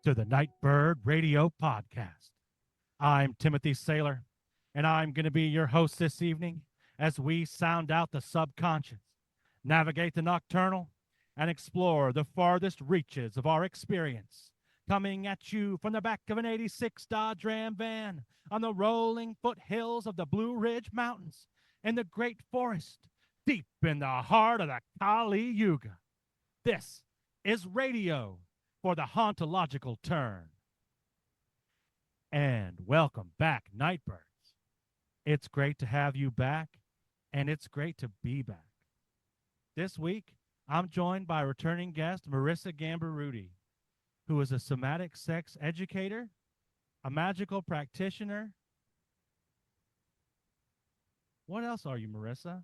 to the Nightbird Radio Podcast. I'm Timothy Saylor, and I'm going to be your host this evening as we sound out the subconscious, navigate the nocturnal, and explore the farthest reaches of our experience. Coming at you from the back of an 86 Dodge Ram van on the rolling foothills of the Blue Ridge Mountains in the great forest deep in the heart of the Kali Yuga. This is radio for the hauntological turn. And welcome back, Nightbirds. It's great to have you back, and it's great to be back. This week, I'm joined by returning guest Marissa Gambaruti, who is a somatic sex educator, a magical practitioner. What else are you, Marissa?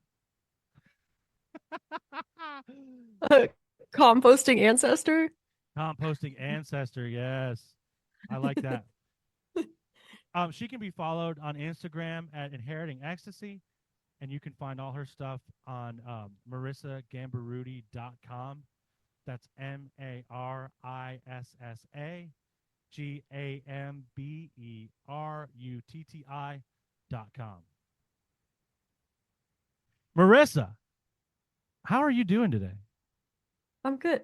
Composting ancestor. Composting ancestor, yes. I like that. She can be followed on Instagram at Inheriting Ecstasy, and you can find all her stuff on marissagambaruti.com. That's MARISSAGAMBERUTTI.com. Marissa, how are you doing today? I'm good.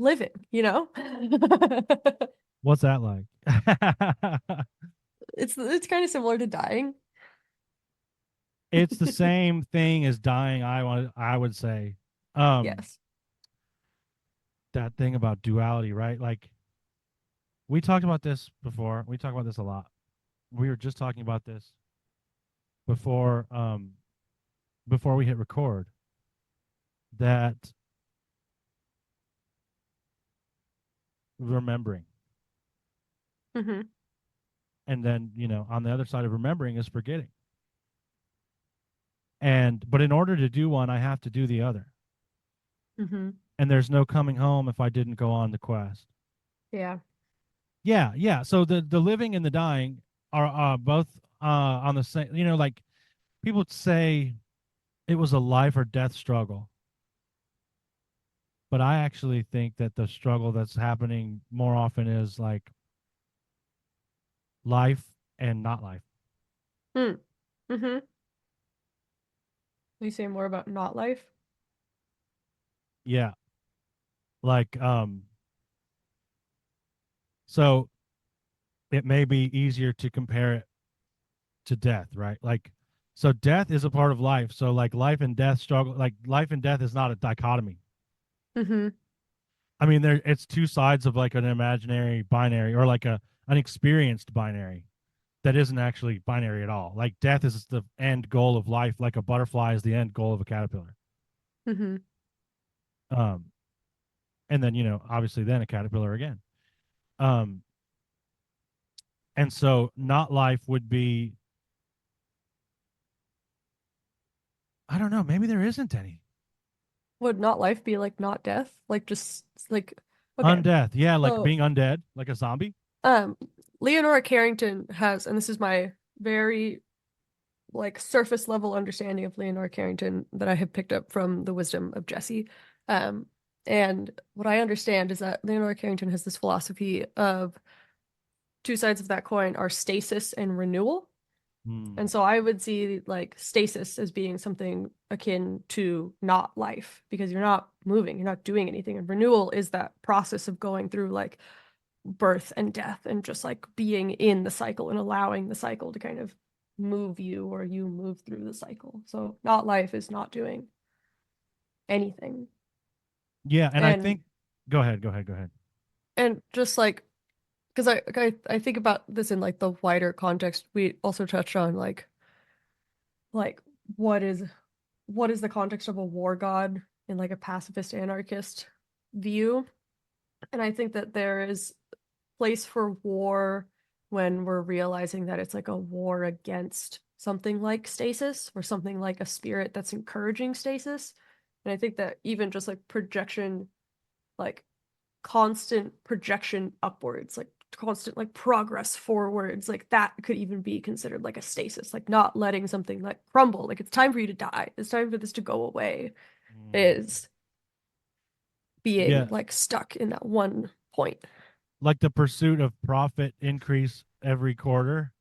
Living, you know? What's that like? It's kind of similar to dying. It's the same thing as dying, I would say. Yes. That thing about duality, right? Like, we talked about this before. We talk about this a lot. We were just talking about this before we hit record, that remembering. Mm-hmm. And then, on the other side of remembering is forgetting. But in order to do one, I have to do the other. Mm-hmm. And there's no coming home if I didn't go on the quest. Yeah. Yeah. So the living and the dying are both on the same, like people say it was a life or death struggle. But I actually think that the struggle that's happening more often is like life and not life. Mm-hmm. You say more about not life? Yeah. Like, so it may be easier to compare it to death, right? Like, so death is a part of life. So like life and death struggle, like life and death is not a dichotomy. Mm-hmm. I mean, it's two sides of like an imaginary binary, or like an experienced binary that isn't actually binary at all. Like death is the end goal of life, like a butterfly is the end goal of a caterpillar. Mm-hmm. And then, obviously then a caterpillar again. And so not life would be, I don't know, maybe there isn't any. Would not life be like not death? Like just like okay. Undeath. Yeah, like So, being undead, like a zombie. Leonora Carrington has, and this is my very like surface level understanding of Leonora Carrington that I have picked up from the wisdom of Jesse. And what I understand is that Leonora Carrington has this philosophy of two sides of that coin are stasis and renewal. And so I would see like stasis as being something akin to not life, because you're not moving, you're not doing anything. And renewal is that process of going through like birth and death and just like being in the cycle and allowing the cycle to kind of move you, or you move through the cycle. So not life is not doing anything. Yeah, and I think go ahead. And just like, because I think about this in like the wider context. We also touched on like what is the context of a war god in like a pacifist anarchist view. And I think that there is place for war when we're realizing that it's like a war against something like stasis, or something like a spirit that's encouraging stasis. And I think that even just like projection, like constant projection upwards, like constant like progress forwards, like that could even be considered like a stasis, like not letting something like crumble, like it's time for you to die, it's time for this to go away, is being Yeah, like stuck in that one point. like the pursuit of profit increase every quarter,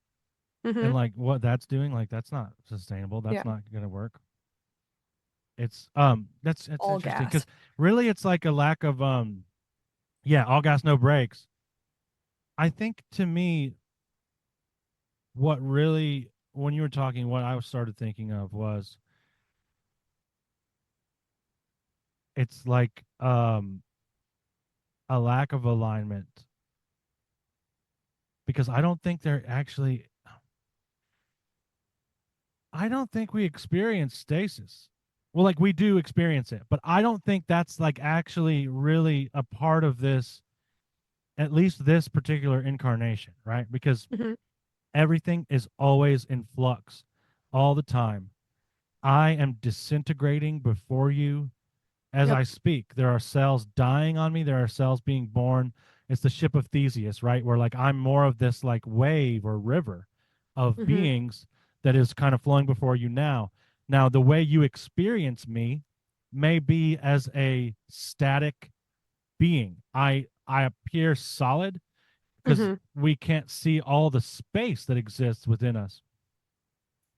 and Hmm. like what that's doing, like that's not sustainable. Yeah, That's not going to work. It's that's all interesting because gas. really it's like a lack of yeah, all gas no brakes. I think to me what really, when you were talking, what I started thinking of was it's like a lack of alignment, because I don't think they're actually, I don't think we experience stasis. Well, like we do experience it, but I don't think that's like actually really a part of this, at least this particular incarnation, right? Because Hmm. everything is always in flux all the time. I am disintegrating before you as I Yep. speak. There are cells dying on me, there are cells being born. It's the ship of Theseus, right? Where like I'm more of this like wave or river of Hmm. beings that is kind of flowing before you now. Now, the way you experience me may be as a static being. I appear solid because Hmm. we can't see all the space that exists within us.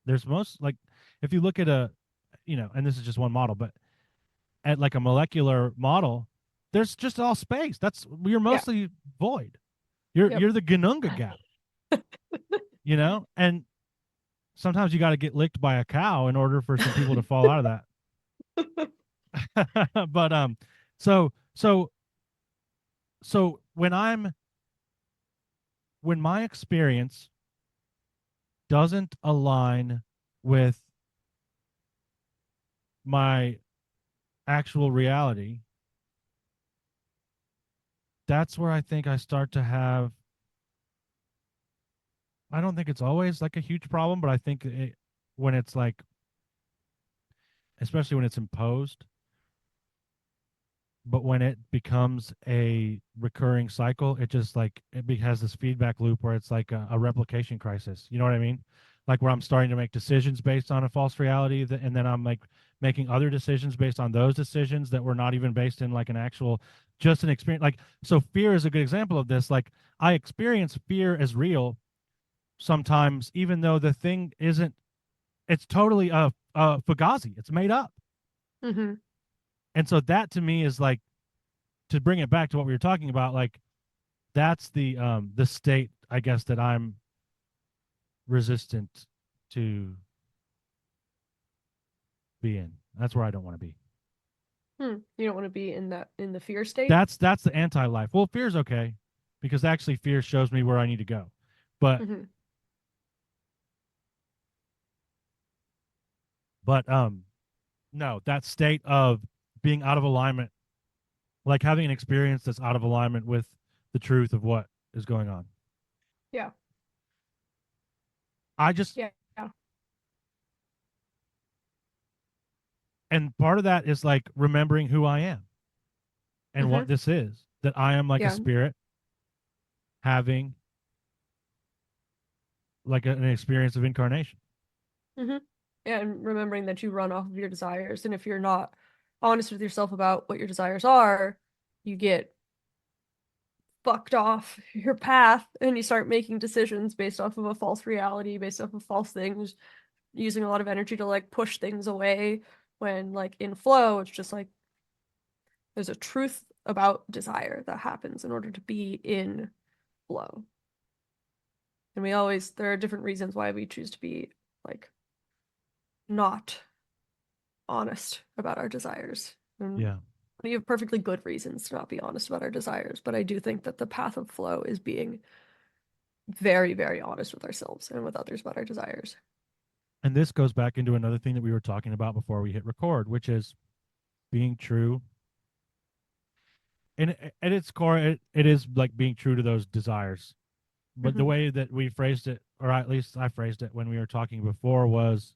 There's most like, if you look at a, and this is just one model, but at like a molecular model, there's just all space. That's, you're Yeah. mostly void. You're Yep. you're the Gununga gap, and sometimes you got to get licked by a cow in order for some people to fall out of that. But so so so when my experience doesn't align with my actual reality, that's where I think I start to have, I don't think it's always like a huge problem, but I think when it's like, especially when it's imposed, but when it becomes a recurring cycle, it just like has this feedback loop where it's like a replication crisis. You know what I mean? Like where I'm starting to make decisions based on a false reality, and then I'm like making other decisions based on those decisions that were not even based in like an actual, just an experience. Like, so fear is a good example of this. Like I experience fear as real sometimes, even though the thing isn't, it's totally a fugazi. It's made up. Hmm. And so that to me is like, to bring it back to what we were talking about, like that's the state, I guess, that I'm resistant to be in. That's where I don't want to be. Hmm. You don't want to be in that in the fear state. That's the anti-life. Well, fear's okay because actually fear shows me where I need to go. But Hmm. but no, that state of being out of alignment, like having an experience that's out of alignment with the truth of what is going on. Yeah. I just, Yeah. Yeah. and part of that is like remembering who I am and what Hmm. this is, that I am like a Yeah. spirit having like an experience of incarnation. Hmm. And remembering that you run off of your desires, and if you're not honest with yourself about what your desires are, you get fucked off your path and you start making decisions based off of a false reality, based off of false things, using a lot of energy to like push things away when like in flow, it's just like there's a truth about desire that happens in order to be in flow. And we always, there are different reasons why we choose to be like not honest about our desires. And Yeah. we have perfectly good reasons to not be honest about our desires, but I do think that the path of flow is being very, very honest with ourselves and with others about our desires. And this goes back into another thing that we were talking about before we hit record, which is being true. And at its core, it is like being true to those desires. But the Mm-hmm. way that we phrased it, or at least I phrased it when we were talking before, was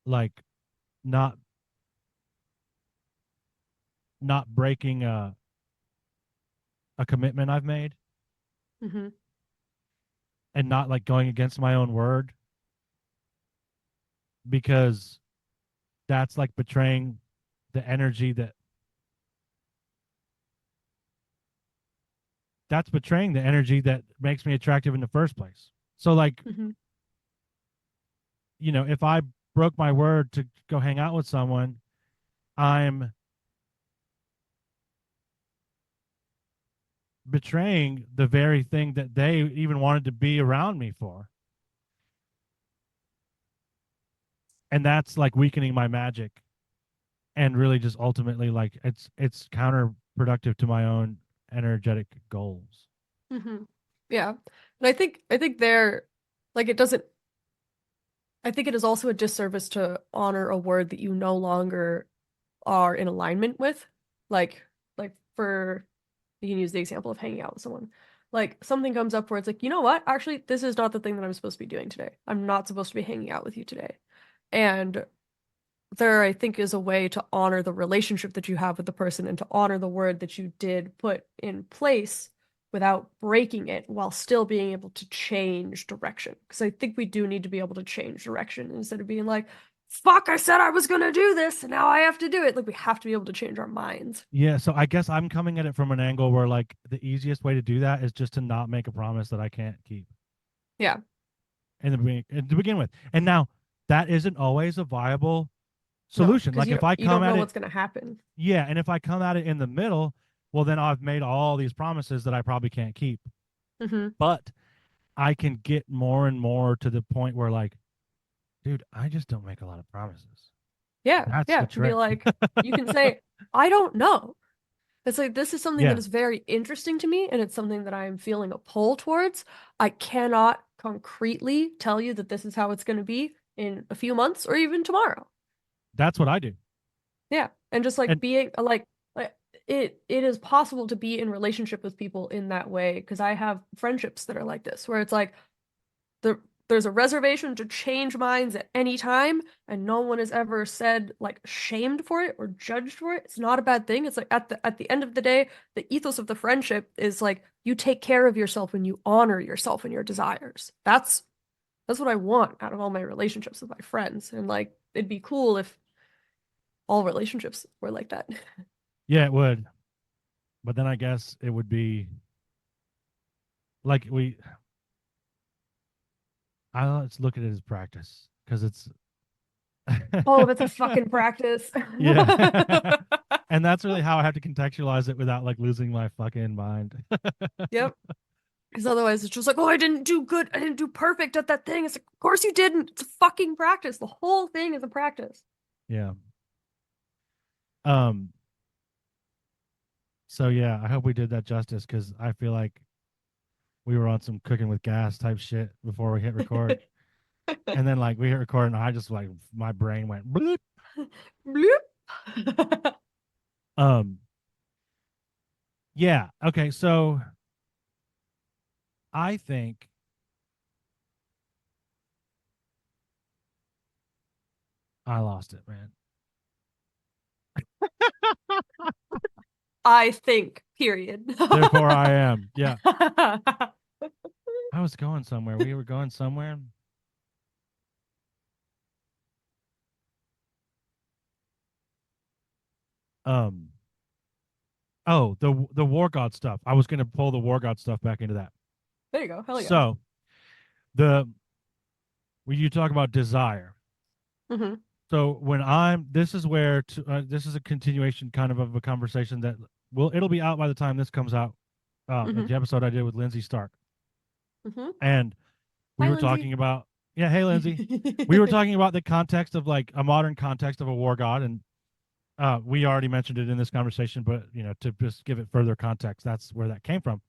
like not not breaking a commitment I've made, Mm-hmm. and not like going against my own word, because that's like betraying the energy that that's betraying the energy that makes me attractive in the first place. So like, Mm-hmm. if I broke my word to go hang out with someone, I'm betraying the very thing that they even wanted to be around me for. And that's like weakening my magic and really just ultimately like it's counterproductive to my own energetic goals. Mm-hmm. Yeah. And I think there, like it doesn't I think it is also a disservice to honor a word that you no longer are in alignment with. Like for you can use the example of hanging out with someone. Like something comes up where it's like, you know what? Actually, this is not the thing that I'm supposed to be doing today. I'm not supposed to be hanging out with you today. And there, I think, is a way to honor the relationship that you have with the person and to honor the word that you did put in place without breaking it while still being able to change direction. Because I think we do need to be able to change direction instead of being like, fuck, I said I was going to do this and now I have to do it. Like, we have to be able to change our minds. Yeah, so I guess I'm coming at it from an angle where like the easiest way to do that is just to not make a promise that I can't keep Yeah. to begin with. And now that isn't always a viable No, solution. because Like you if I you come don't at know it, what's going to happen. yeah, and if I come at it in the middle, well then I've made all these promises that I probably can't keep. Hmm. But I can get more and more to the point where like, dude, I just don't make a lot of promises. Yeah, That's yeah. the It can be trick. like, you can say, I don't know. It's like, this is something that Yeah, is very interesting to me, and it's something that I'm feeling a pull towards. I cannot concretely tell you that this is how it's going to be in a few months or even tomorrow. that's what I do. Yeah. And just like And being like it is possible to be in relationship with people in that way because I have friendships that are like this, where it's like, the there's a reservation to change minds at any time, and no one has ever said like shamed for it or judged for it. It's not a bad thing. It's like at the end of the day, the ethos of the friendship is like you take care of yourself and you honor yourself and your desires. That's what I want out of all my relationships with my friends. And like it'd be cool if all relationships were like that. yeah, it would. But then I guess it would be like let's look at it as practice because it's Oh, it's a fucking practice. yeah. And that's really how I have to contextualize it without like losing my fucking mind. Yep. Because otherwise it's just like, oh, I didn't do good. I didn't do perfect at that thing. It's like, of course you didn't. It's a fucking practice. The whole thing is a practice. Yeah. Um. So yeah, I hope we did that justice because I feel like we were on some cooking with gas type shit before we hit record, and then like we hit record, and I just like my brain went bloop. Bloop. Um. Yeah. Okay. So I think I lost it, man. I think, period. Therefore, I am. Yeah. I was going somewhere. We were going somewhere. Um. Oh, the war god stuff. I was gonna pull the war god stuff back into that. There you go. Hell yeah. So the when you talk about desire. Hmm. So this is where this is a continuation kind of a conversation that it'll be out by the time this comes out. Hmm. The episode I did with Lindsay Stark, Hmm. and we Hi, were Lindsay. talking about yeah, hey Lindsay, we were talking about the context of like a modern context of a war god, and we already mentioned it in this conversation, but to just give it further context, that's where that came from.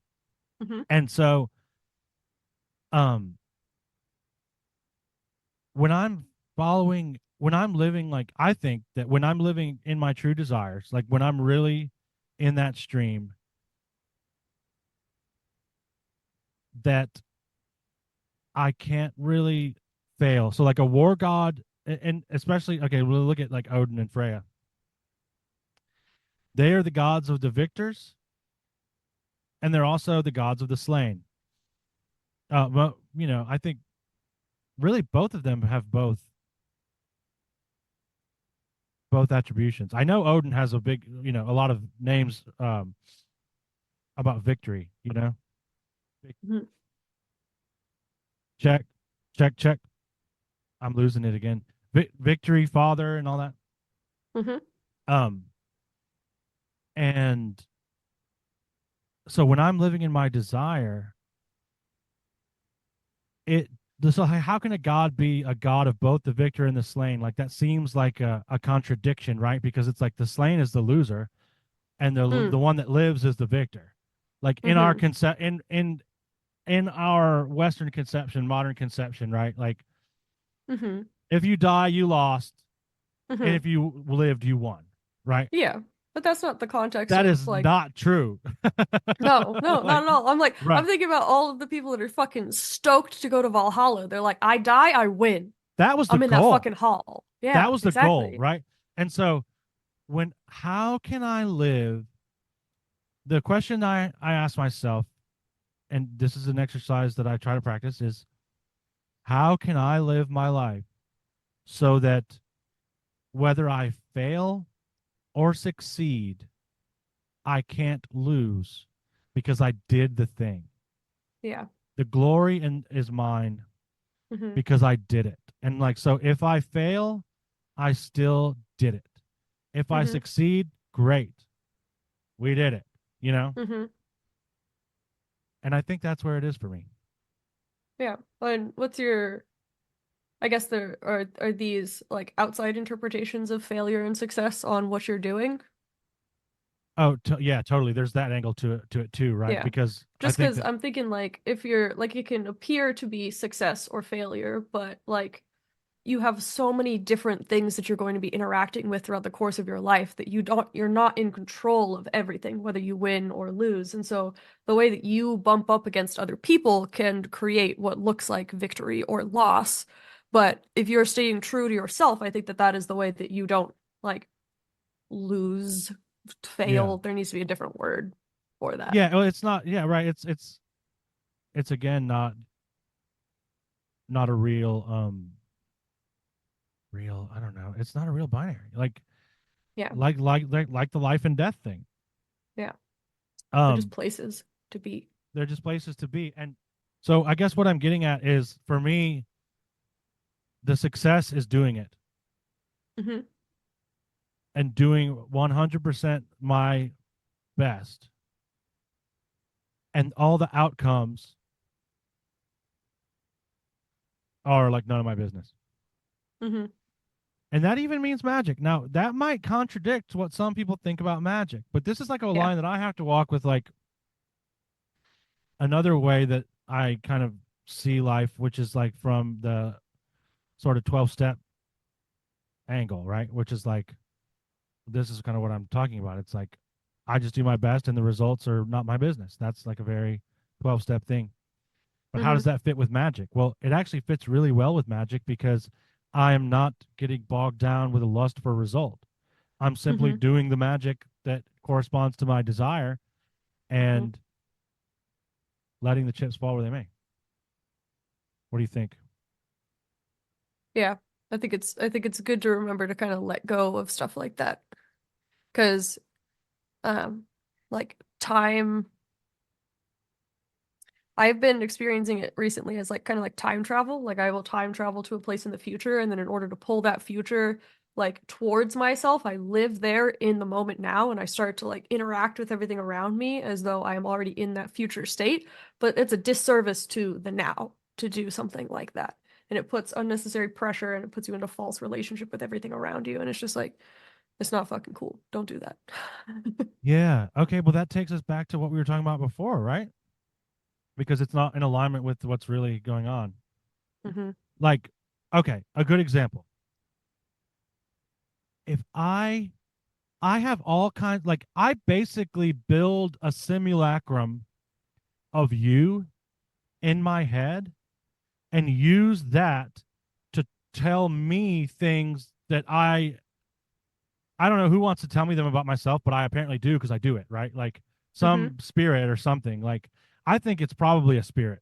Hmm. And so, um, when I'm living, like I think that when I'm living in my true desires, like when I'm really in that stream, that I can't really fail. So like a war god, and especially okay, we'll look at like Odin and Freya. They are the gods of the victors, and they're also the gods of the slain. Well, I think really both of them have both attributions. I know Odin has a big, a lot of names about victory, you know? Mhm. Check, check, check. I'm losing it again. Victory, father, and all that. Mhm. Um, and so when I'm living in my desire, it so how can a god be a god of both the victor and the slain? Like that seems like a contradiction, right? Because it's like the slain is the loser and Mm. the one that lives is the victor. Like in our Mhm. concept in our Western conception, modern conception, right? Like Mhm. if you die, you lost, and Mhm. if you lived, you won, right? Yeah. But that's not the context That of is like not true. no, no, not Like at all. I'm right. thinking about all of the people that are fucking stoked to go to Valhalla. They're like, I die, I win. That was the I'm in that goal. fucking hall. That Yeah, was the goal, exactly. right? And so when how can I live the question I ask myself, and this is an exercise that I try to practice, is how can I live my life so that whether I fail or succeed, I can't lose because I did the thing. Yeah. The glory is mine Hmm. because I did it. And like, so if I fail, I still did it. If I Hmm. succeed, great. We did it, you know? Hmm. And I think that's where it is for me. Yeah. And what's your, I guess there are these like outside interpretations of failure and success on what you're doing? Oh, yeah, totally. There's that angle to it too, right? Yeah. Because I Just think because that I'm thinking like if you're like it can appear to be success or failure, but like you have so many different things that you're going to be interacting with throughout the course of your life that you're not in control of everything, whether you win or lose. And so the way that you bump up against other people can create what looks like victory or loss. But if you're staying true to yourself, I think that that is the way that you don't like lose, yeah, fail. There needs to be a different word for that. yeah. Well, it's not. Yeah, right. It's again not a real. I don't know. It's not a real binary. Yeah. Like the life and death thing. Yeah. They're just Um, places to be. they're just places to be. And so I guess what I'm getting at is for me, the success is doing it Hmm. and doing 100% my best, and all the outcomes are like none of my business. Hmm. And that even means magic. Now, that might contradict what some people think about magic, but this is like a Yeah. line that I have to walk with, like another way that I kind of see life, which is like from the sort of 12-step angle, right? Which is like, this is kind of what I'm talking about. It's like, I just do my best and the results are not my business. That's like a very 12-step thing. But how does Hmm. that fit with magic? Well, it actually fits really well with magic because I am not getting bogged down with a lust for result. I'm simply Hmm. doing the magic that corresponds to my desire Hmm. and letting the chips fall where they may. What do you think? Yeah. I think it's good to remember to kind of let go of stuff like that. Because like time I've been experiencing it recently as like kind of like time travel. Like I will time travel to a place in the future, and then in order to pull that future like towards myself, I live there in the moment now, and I start to like interact with everything around me as though I am already in that future state. But it's a disservice to the now to do something like that. And it puts unnecessary pressure and it puts you into false relationship with everything around you. And it's just like, it's not fucking cool. Don't do that. Yeah. Okay. Well, that takes us back to what we were talking about before, right? Because it's not in alignment with what's really going on. Hmm. Like, okay, a good example. If I have all kinds, like I basically build a simulacrum of you in my head and use that to tell me things that I don't know who wants to tell me them about myself, but I apparently do because I do it, right? Like Hmm. some spirit or something. Like I think it's probably a spirit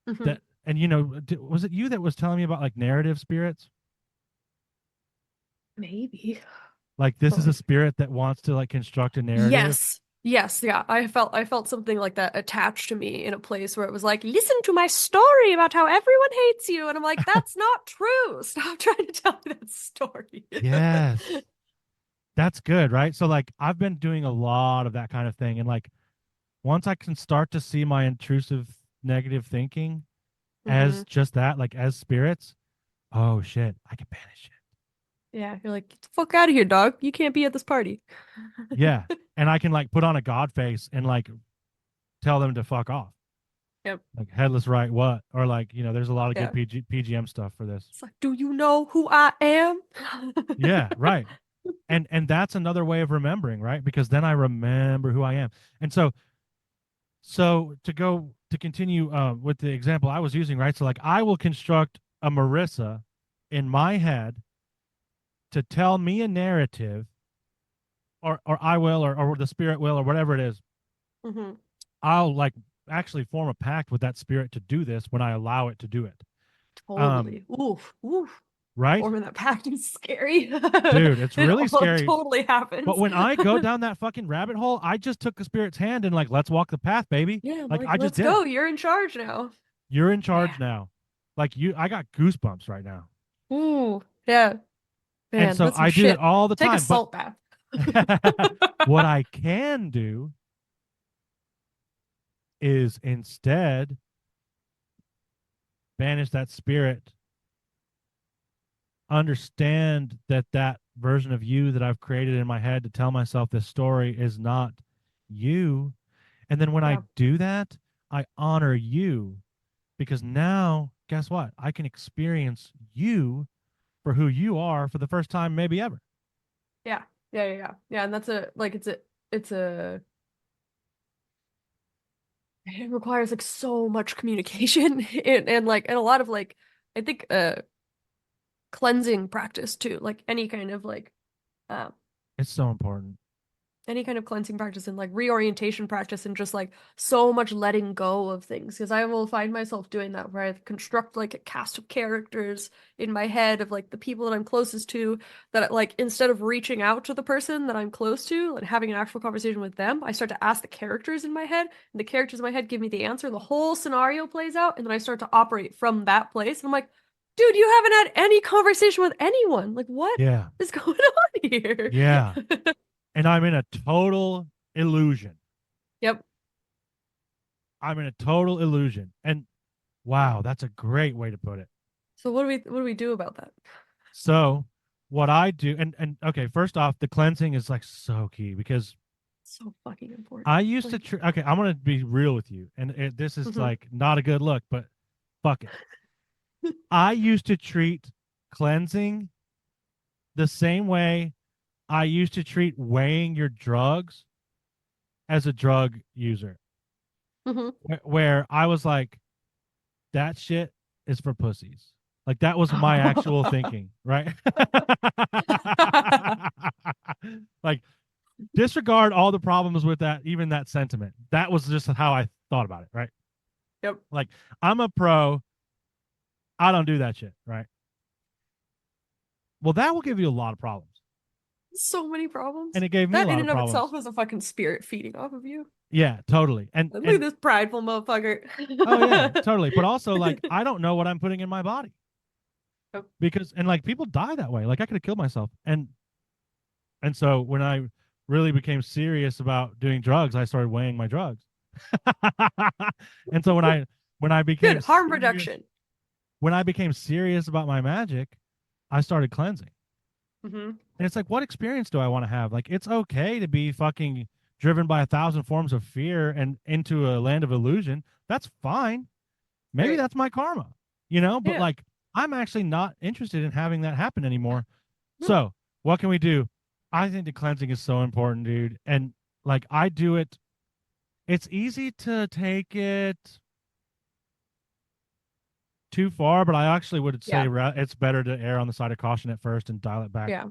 Hmm. that, and you know, was it you that was telling me about like narrative spirits? Maybe. Like this But is a like, spirit that wants to like construct a narrative. yes. Yes, yeah. I felt something like that attached to me in a place where it was like, listen to my story about how everyone hates you. And I'm like, that's not true. Stop trying to tell me that story. Yes. That's good, right? So like I've been doing a lot of that kind of thing, and like once I can start to see my intrusive negative thinking as hmm just that, like as spirits, oh shit, I can banish it. Yeah, you're like, get the fuck out of here, dog. You can't be at this party. Yeah. And I can like put on a god face and like tell them to fuck off. Yep. Like headless right what? Or like, there's a lot of good Yeah. PGM stuff for this. It's like, do you know who I am? Yeah, right. And that's another way of remembering, right? Because then I remember who I am. And so to continue with the example I was using, right? So like I will construct a Marissa in my head to tell me a narrative, or I will, or the spirit will, or whatever it is. hmm I'll like actually form a pact with that spirit to do this when I allow it to do it. Um, Totally. Oof. Oof. right? Forming that pact is scary. Dude, it's It really all scary. totally But happens. when I go down that fucking rabbit hole, I just took the spirit's hand and like, let's walk the path, baby. Yeah, I'm Like like, I just let's did it. go. You're in charge now. You're in Man. charge now. Like I got goosebumps right now. Ooh. Yeah. And Man, so that's some I do it shit. all the Take a time. But salt bath. what I can do is instead banish that spirit, understand that that version of you that I've created in my head to tell myself this story is not you. And then when I Yeah. do that, I honor you, because now, guess what? I can experience you for who you are for the first time, maybe ever. Yeah. Yeah. Yeah. Yeah. Yeah. And that's a like it's a it requires like so much communication and like and a lot of like I think cleansing practice too. Like um It's so important. any kind of cleansing practice and like reorientation practice and just like so much letting go of things because I will find myself doing that where I construct like a cast of characters in my head of like the people that I'm closest to that like instead of reaching out to the person that I'm close to and having an actual conversation with them, I start to ask the characters in my head and the characters in my head give me the answer, the whole scenario plays out and then I start to operate from that place and I'm like, dude, you haven't had any conversation with anyone. Like what Yeah. is going on here? Yeah. And I'm in a total illusion. Yep. I'm in a total illusion. And wow, that's a great way to put it. So what do we do about that? So what I do, and okay, first off, the cleansing is like so key, because So fucking important. I used to Like, okay, I'm gonna be real with you, and this is mhm. like not a good look, but fuck it. I used to treat cleansing the same way I used to treat weighing your drugs as a drug user, Mhm. where I was like, that shit is for pussies. Like that was my actual thinking, right? Like disregard all the problems with that, even that sentiment. That was just how I thought about it, right? Yep. Like I'm a pro, I don't do that shit, right? Well, that will give you a lot of problems. So many And problems. it gave me a That in lot of and of problems. itself is a fucking spirit feeding off of you. Yeah, totally. And Like, look at and this prideful motherfucker. oh yeah, totally. But also like I don't know what I'm putting in my body, Yep. because and like people die that way. Like I could have killed myself. And so when I really became serious about doing drugs, I started weighing my drugs. And so when I became Good. Harm serious reduction. when I became serious about my magic, I started cleansing. hmm And it's like, what experience do I want to have? Like, it's okay to be fucking driven by 1,000 forms of fear and into a land of illusion. That's fine. Maybe Right. that's my karma, but Yeah. like, I'm actually not interested in having that happen anymore. No. So, what can we do? I think the cleansing is so important, dude. And like, I do it. It's easy to take it too far, but I actually would say Yeah. it's better to err on the side of caution at first and dial it back. Yeah.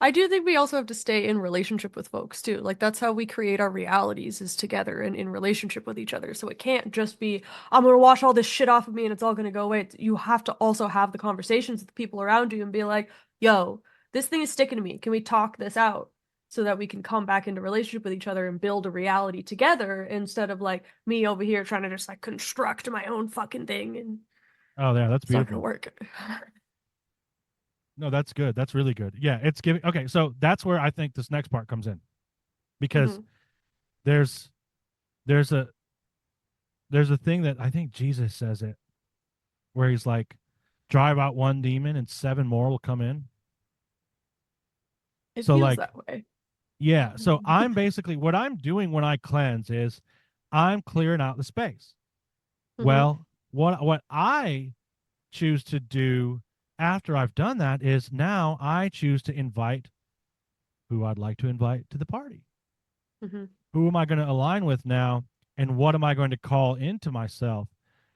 I do think we also have to stay in relationship with folks too. Like that's how we create our realities is together and in relationship with each other. So it can't just be, I'm gonna wash all this shit off of me and it's all gonna go away. You have to also have the conversations with the people around you and be like, yo, this thing is sticking to me. Can we talk this out? so that we can come back into relationship with each other and build a reality together instead of like me over here trying to just like construct my own fucking thing, and Oh yeah, that's it's not gonna beautiful. work. No, that's good. That's really good. Yeah, it's giving. Okay, so that's where I think this next part comes in, because Mm-hmm. there's there's a there's a thing that I think Jesus says it, where he's like, drive out one demon and seven more will come in. It So feels like, that way. yeah. So I'm basically, what I'm doing when I cleanse is I'm clearing out the space. Mm-hmm. Well, what I choose to do after I've done that is now I choose to invite who I'd like to invite to the party. Mm-hmm. Who am I going to align with now? And what am I going to call into myself?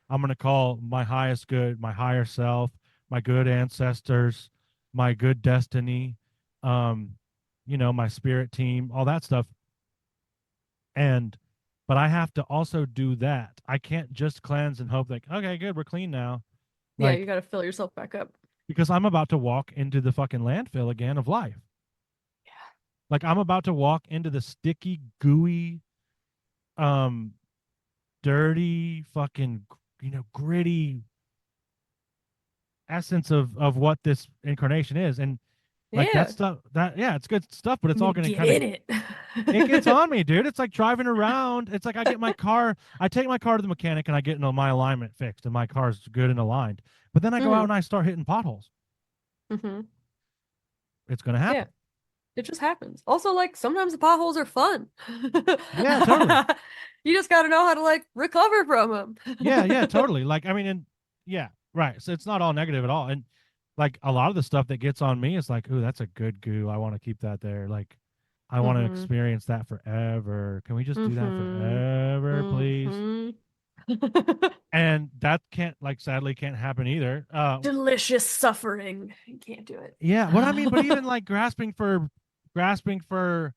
I'm going to call my highest good, my higher self, my good ancestors, my good destiny, um, my spirit team, all that stuff. And, but I have to also do that. I can't just cleanse and hope like, okay, good, we're clean now. Yeah, you Like, gotta fill yourself back up. because I'm about to walk into the fucking landfill again of life. Yeah. Like I'm about to walk into the sticky, gooey, um, dirty, fucking, gritty essence of what this incarnation is. And like that Yeah. stuff, that yeah, it's good stuff, but I'm it's all gonna gonna get kind of, in it. it gets on me, dude. It's like driving around. It's like I take my car to the mechanic and I get my alignment fixed and my car's good and aligned. But then I go out Mm-hmm. and I start hitting potholes. Mm-hmm. It's gonna Yeah. happen. It just happens. Also, like sometimes the potholes are fun. Yeah, totally. You just got to know how to like recover from Yeah, yeah, them. totally. Like, I mean, and yeah, right. So it's not all negative at all. And like a lot of the stuff that gets on me is like, ooh, that's a good goo. I want to keep that there. Like, I want to Mm-hmm. experience that forever. Can we just do that Mm-hmm. forever, please? Mm-hmm. And that can't, like, sadly, can't happen either. Delicious suffering. You can't do it. Yeah, what I mean, but even like grasping for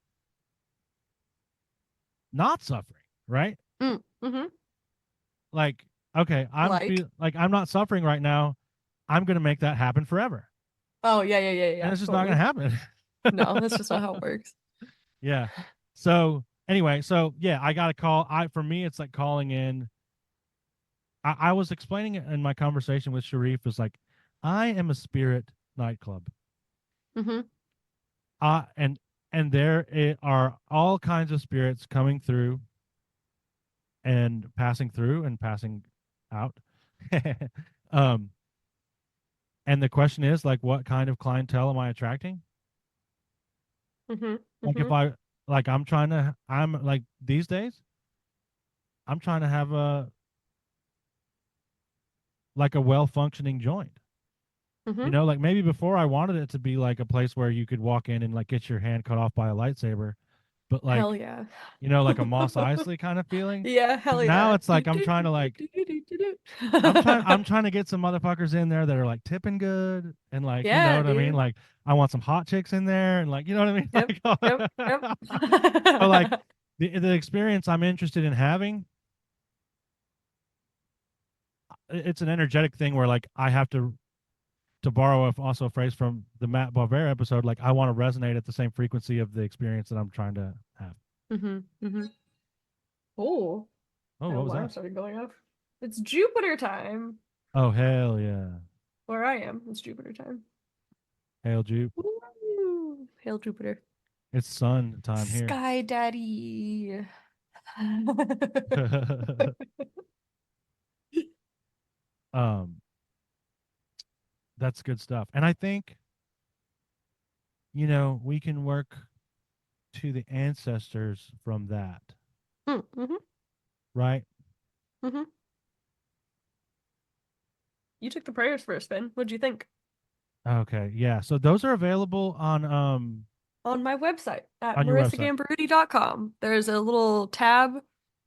not suffering, right? Mm-hmm. Like, okay, Like, I'm not suffering right now. I'm gonna make that happen forever, oh yeah, yeah, yeah, and yeah, it's just not gonna totally. happen. No, that's just not how it works. Yeah. So anyway, so yeah, I got to call. For me, it's like calling in. I was explaining it in my conversation with Sharif. Is like, I am a spirit nightclub. Mm-hmm. And there are all kinds of spirits coming through and passing out. um, and the question is like, what kind of clientele am I attracting? Mm-hmm. Like if Mm-hmm. I like, I'm like these days, I'm trying to have a well functioning joint. Mm-hmm. Like maybe before I wanted it to be like a place where you could walk in and like get your hand cut off by a lightsaber, but Hell like, yeah. like a Moss Eisley kind of feeling. Yeah, But hell now yeah. it's like I'm trying to like I'm trying to get some motherfuckers in there that are like tipping good and like, you know Yeah, what I mean? dude. Like I want some hot chicks in there and like, you know what I mean? Yep, yep, yep. So like the experience I'm interested in having, it's an energetic thing where like I have to borrow also a phrase from the Matt Boisvert episode, like I want to resonate at the same frequency of the experience that I'm trying to have. Mm-hmm. Mm-hmm. Oh, Oh, my what was alarm that? started going off. It's Jupiter time. Oh, hell yeah. Where I am, it's Jupiter time. Hail Jupe. Woo! Hail Jupiter. It's sun time here. Sky Daddy. um, that's good stuff. And I think, we can work to the ancestors from that, Mm-hmm. right? Mm-hmm. You took the prayers for a spin. What'd you think? Okay, yeah. So those are available On my website at on your website. marissagambaruti.com. There's a little tab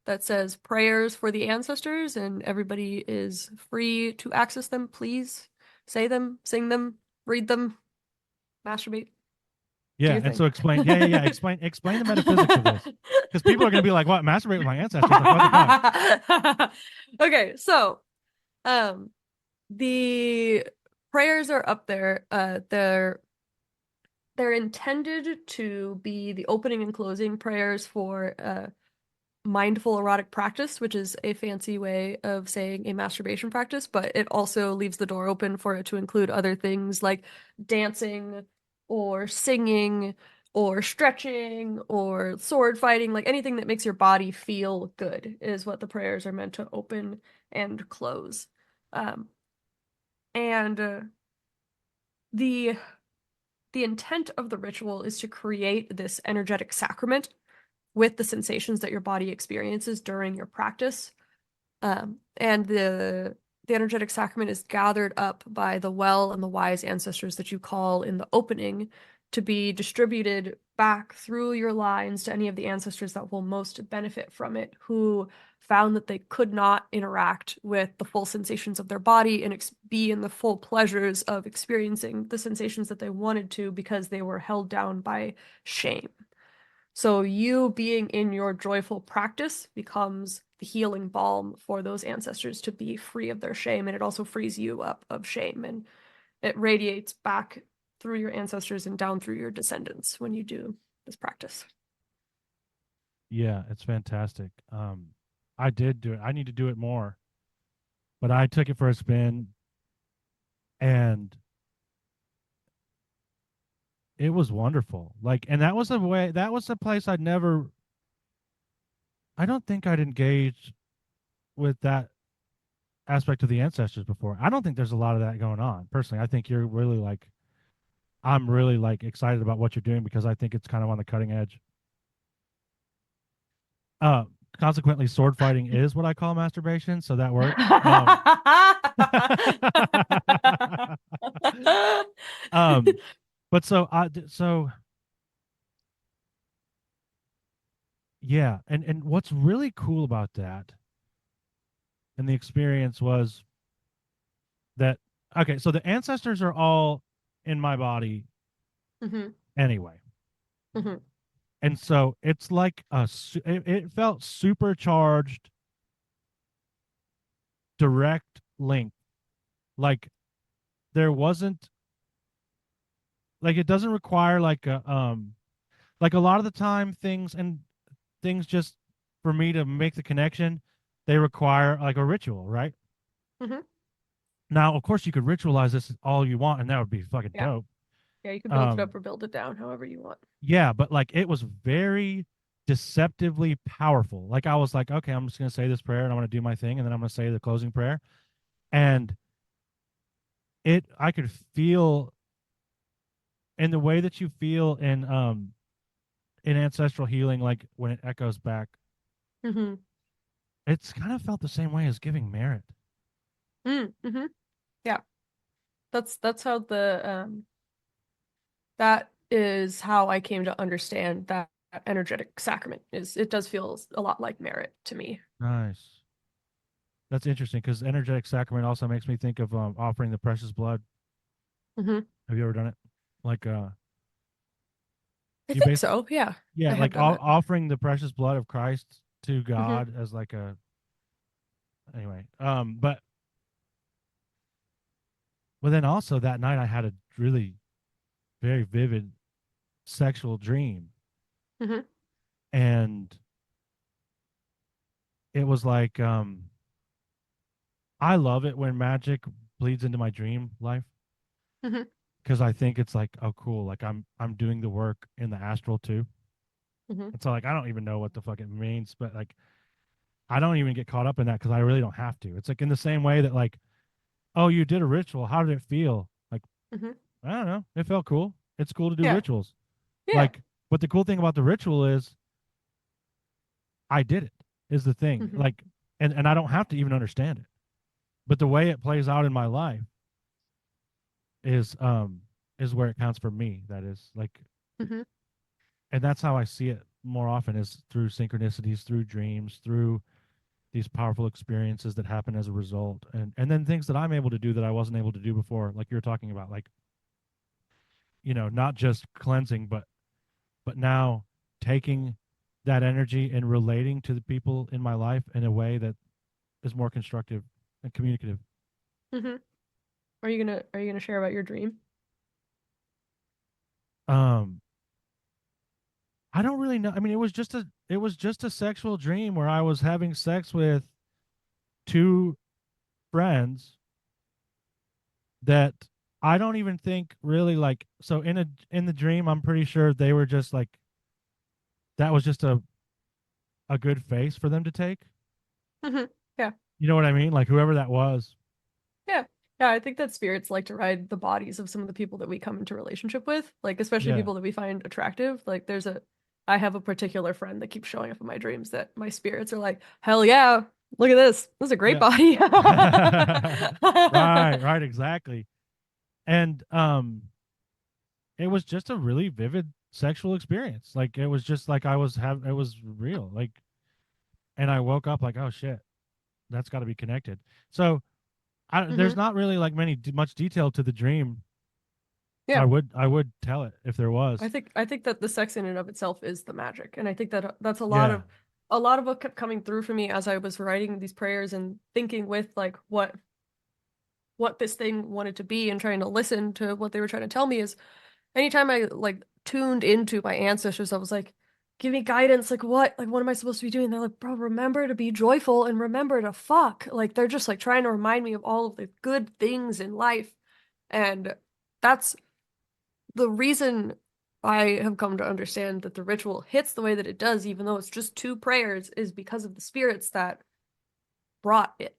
that says prayers for the ancestors, and everybody is free to access them. Please say them, sing them, read them, masturbate, do Yeah, your and thing. so explain. Yeah, yeah, yeah. Explain the metaphysics of this, because people are going to be like, "What? Masturbate with my ancestors? Like, what the fuck?" Okay, so um the prayers are up there. They're they're intended to be the opening and closing prayers for mindful erotic practice, which is a fancy way of saying a masturbation practice, but it also leaves the door open for it to include other things like dancing or singing or stretching or sword fighting, like anything that makes your body feel good is what the prayers are meant to open and close. Um, and the the intent of the ritual is to create this energetic sacrament with the sensations that your body experiences during your practice. And the energetic sacrament is gathered up by the well and the wise ancestors that you call in the opening to be distributed back through your lines to any of the ancestors that will most benefit from it, who found that they could not interact with the full sensations of their body and be in the full pleasures of experiencing the sensations that they wanted to because they were held down by shame. So you being in your joyful practice becomes the healing balm for those ancestors to be free of their shame, and it also frees you up of shame, and it radiates back through your ancestors and down through your descendants when you do this practice. Yeah, it's fantastic. I did do it. I need to do it more, but I took it for a spin, and it was wonderful. Like, and that was a way. That was a place I'd never. I don't think I'd engaged with that aspect of the ancestors before. I don't think there's a lot of that going on. Personally, I think you're really like. I'm really like excited about what you're doing because I think it's kind of on the cutting edge. Uh, Consequently, sword fighting is what I call masturbation, so that works. Um, but so yeah, and what's really cool about that and the experience was that okay, so the ancestors are all in my body Mhm, anyway. mhm, And so it's like it felt supercharged direct link. Like there wasn't like it doesn't require like a lot of the time things just for me to make the connection, they require like a ritual, right? mhm. Now, of course, you could ritualize this all you want, and that would be fucking Yeah. dope. Yeah, you can build it Um, up or build it down however you want. yeah, but like it was very deceptively powerful. Like I was like, okay, I'm just gonna say this prayer and I'm gonna do my thing, and then I'm gonna say the closing prayer, and I could feel in the way that you feel in ancestral healing, like when it echoes back, Mhm, it's kind of felt the same way as giving merit. mhm. Yeah, that's how that is how I came to understand that energetic sacrament is it does feel a lot like merit to me. Nice. That's interesting because energetic sacrament also makes me think of offering the precious blood. Hmm. Have you ever done it? Like I you think basically so. Yeah, I yeah, have like done that. offering the precious blood of Christ to Hmm. God as like a anyway. But then also that night I had a really very vivid sexual dream, Hmm. and it was like I love it when magic bleeds into my dream life Hmm. because I think it's like oh cool, like I'm doing the work in the astral too. Hmm. And so like I don't even know what the fuck it means, but like I don't even get caught up in that because I really don't have to. It's like in the same way that like, oh, you did a ritual. How did it feel? Like, Hmm. I don't know. It felt cool. It's cool to do Yeah, rituals. yeah. Like, but the cool thing about the ritual is I did it, is the thing. Hmm. Like, and I don't have to even understand it. But the way it plays out in my life is is where it counts for me. That is like Hmm. and that's how I see it more often is through synchronicities, through dreams, through these powerful experiences that happen as a result and then things that I'm able to do that I wasn't able to do before like you were talking about like not just cleansing but now taking that energy and relating to the people in my life in a way that is more constructive and communicative. Hmm. Are you gonna share about your dream? um I don't really know. I mean, it was just a sexual dream where I was having sex with two friends that I don't even think really like, so in the dream I'm pretty sure they were just like, that was just a good face for them to take. Hmm. Yeah. You know what I mean? Like whoever that was. Yeah. Yeah, I think that spirits like to ride the bodies of some of the people that we come into relationship with, like especially Yeah. people that we find attractive. Like I have a particular friend that keeps showing up in my dreams that my spirits are like, hell yeah, look at this. This is a great Yeah. body. Right, right, exactly. And it was just a really vivid sexual experience. Like it was just like it was real. Like, and I woke up like, oh shit, that's got to be connected. So there's Hmm. not really like much detail to the dream. Yeah. I would tell it if there was. I think that the sex in and of itself is the magic. And I think that that's Yeah. a lot of what kept coming through for me as I was writing these prayers and thinking with like what this thing wanted to be and trying to listen to what they were trying to tell me is anytime I like tuned into my ancestors, I was like, give me guidance. Like what am I supposed to be doing? They're like, bro, remember to be joyful and remember to fuck. Like they're just like trying to remind me of all of the good things in life. And that's the reason I have come to understand that the ritual hits the way that it does, even though it's just two prayers, is because of the spirits that brought it.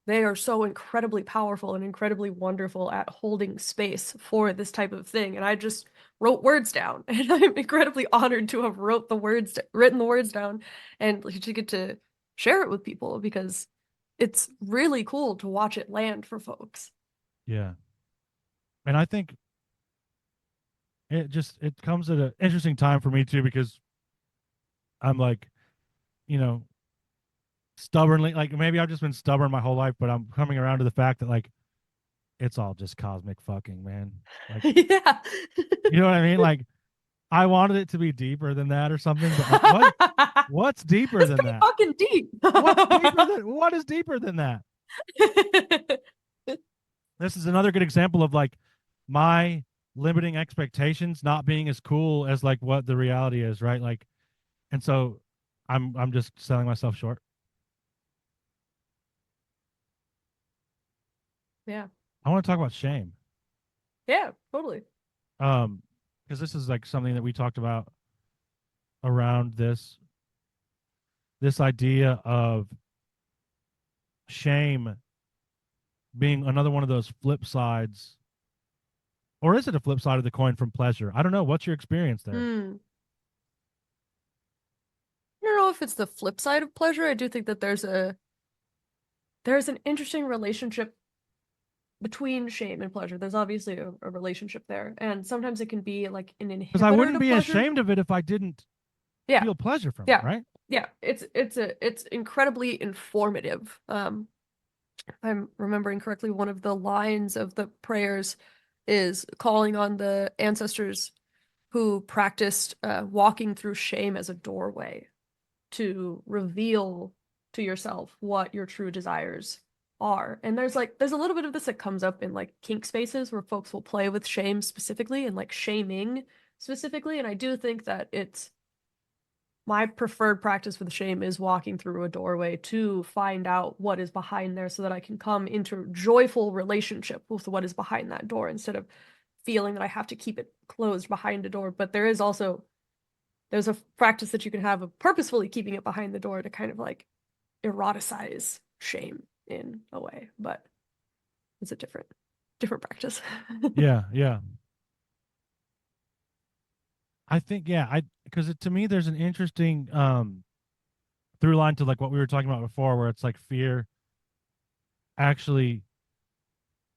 They are so incredibly powerful and incredibly wonderful at holding space for this type of thing. And I just wrote words down, and I'm incredibly honored to have written the words down, and to get to share it with people because it's really cool to watch it land for folks. Yeah. And I think it comes at an interesting time for me too because I'm like, you know, stubbornly, like maybe I've just been stubborn my whole life, but I'm coming around to the fact that like it's all just cosmic fucking, man. Like, Yeah. you know what I mean? Like I wanted it to be deeper than that or something, but like what's deeper It's than pretty that? fucking deep. What is deeper than that? This is another good example of like my limiting expectations not being as cool as like what the reality is, right? Like, and so I'm just selling myself short. Yeah. I want to talk about shame. Yeah, totally. Um, because this is like something that we talked about around this idea of shame being another one of those flip sides, or is it a flip side of the coin from pleasure? I don't know. What's your experience there? Hmm. I don't know if it's the flip side of pleasure. I do think that there's an interesting relationship between shame and pleasure. There's obviously a relationship there, and sometimes it can be like an Because I inhibitor wouldn't to be pleasure. ashamed of it if I didn't Yeah, feel pleasure from it, yeah, right? yeah. It's incredibly informative. If I'm remembering correctly, one of the lines of the prayers is calling on the ancestors who practiced walking through shame as a doorway to reveal to yourself what your true desires are. And there's a little bit of this that comes up in like kink spaces where folks will play with shame specifically and like shaming specifically. And I do think that it's my preferred practice with shame is walking through a doorway to find out what is behind there so that I can come into joyful relationship with what is behind that door instead of feeling that I have to keep it closed behind a door. But there's a practice that you can have of purposefully keeping it behind the door to kind of like eroticize shame in a way, but it's a different practice. Yeah, yeah. I think yeah, I because to me there's an interesting through line to like what we were talking about before, where it's like fear actually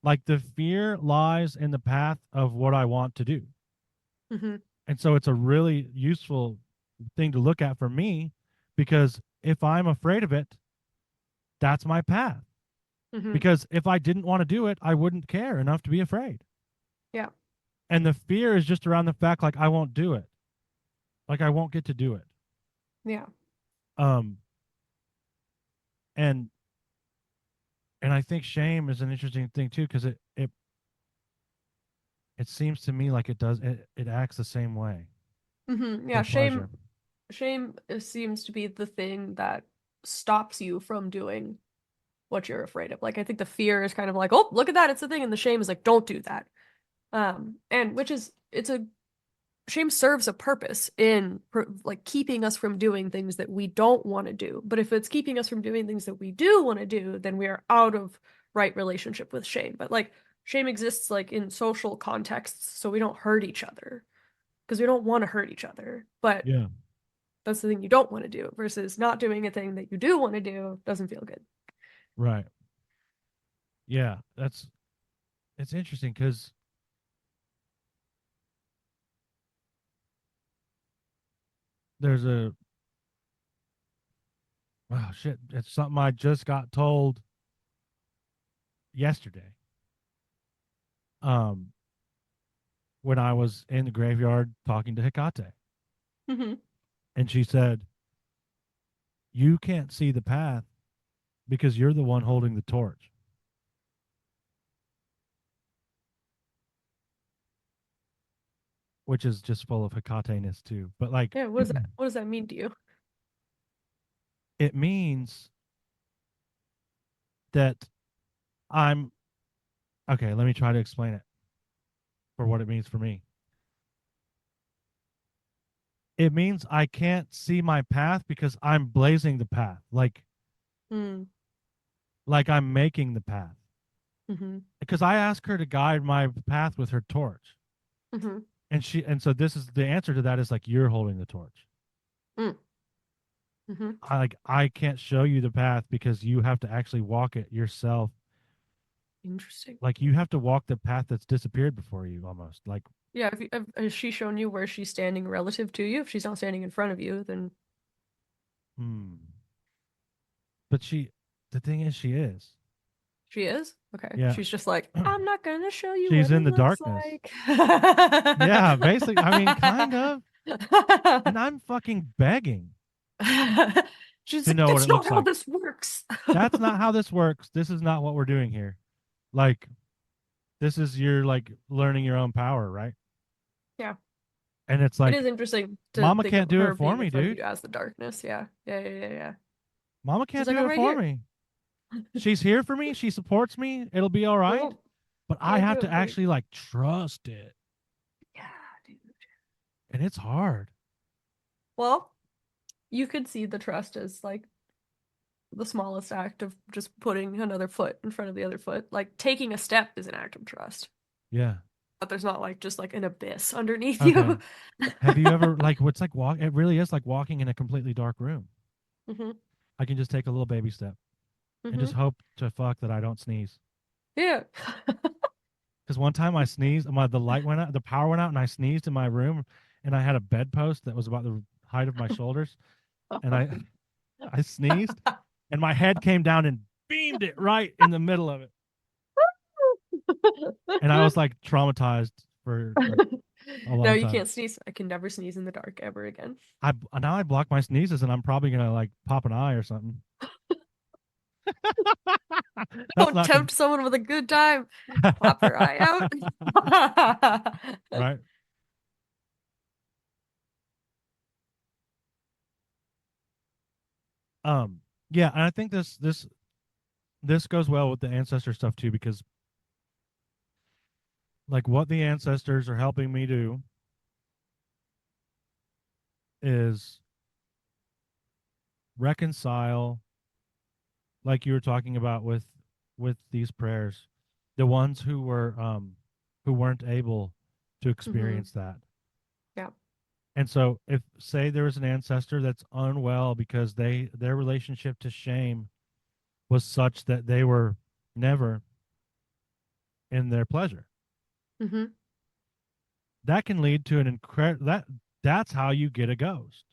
like the fear lies in the path of what I want to do. Hmm. And so it's a really useful thing to look at for me because if I'm afraid of it, that's my path. Hmm. Because if I didn't want to do it, I wouldn't care enough to be afraid. Yeah. And the fear is just around the fact like I won't do it. Like I won't get to do it. Yeah. Um and and I think shame is an interesting thing too because it it seems to me like it does. It acts the same way Yeah, for pleasure. shame seems to be the thing that stops you from doing what you're afraid of. Like I think the fear is kind of like, oh, look at that, it's a thing, and the shame is like, don't do that. And which is it's a shame serves a purpose in like keeping us from doing things that we don't want to do. But if it's keeping us from doing things that we do want to do, then we are out of right relationship with shame. But like shame exists like in social contexts, so we don't hurt each other because we don't want to hurt each other. But Yeah. that's the thing you don't want to do versus not doing a thing that you do want to do doesn't feel good. Right. Yeah. It's interesting because there's a oh shit. It's something I just got told yesterday. Um, when I was in the graveyard talking to Hecate, Mm-hmm. and she said, "You can't see the path because you're the one holding the torch," which is just full of Hecate-ness too. But like, Yeah, what does that mean to you? it means that I'm okay. Let me try to explain it for what it means for me. It means I can't see my path because I'm blazing the path, Mm. like I'm making the path. Mm-hmm. Because I asked her to guide my path with her torch, Mm-hmm. and so this is the answer to that is like you're holding the torch. Mm. Mm-hmm. I can't show you the path because you have to actually walk it yourself. Interesting. Like you have to walk the path that's disappeared before you almost. Like, Yeah, has she shown you where she's standing relative to you? If she's not standing in front of you, then hmm. But the thing is, she is. she is? Okay. Yeah. She's just like, I'm not gonna show you She's what in it the looks darkness. like. Yeah, basically. I mean, kind of. And I'm fucking begging She's to like, know what that's it not looks how like. this works. That's not how this works. This is not what we're doing here. Like, this is your like learning your own power, right? Yeah. And it's It like, is interesting to Mama think can't of do it her for being in me, front of dude. you as the darkness. Yeah. Yeah, yeah, yeah, yeah. Mama She's can't like, do I'm it right for here. me. She's here for me. She supports me. It'll be all right. Well, But I can't have do to it for you. actually like trust it. Yeah, dude. And it's hard. Well, you could see the trust as like the smallest act of just putting another foot in front of the other foot. Like taking a step is an act of trust. Yeah. But there's not like just like an abyss underneath Okay. you. Have you ever like what's like walk it really is like walking in a completely dark room. hmm I can just take a little baby step and hmm just hope to fuck that I don't sneeze. Yeah. Because one time I sneezed, the light went out, the power went out, and I sneezed in my room, and I had a bedpost that was about the height of my shoulders, and I sneezed, and my head came down and beamed it right in the middle of it, and I was like traumatized for like a No, long you time. can't sneeze. I can never sneeze in the dark ever again. I now I block my sneezes, and I'm probably gonna like pop an eye or something. That's Don't not gonna tempt someone with a good time. Pop her eye out. right. Yeah, and I think this goes well with the ancestor stuff too because like what the ancestors are helping me do is reconcile like you were talking about with these prayers the ones who weren't able to hmm experience that. Yeah. And so if say there was an ancestor that's unwell because their relationship to shame was such that they were never in their pleasure, hmm that can lead to an incredible that's how you get a ghost.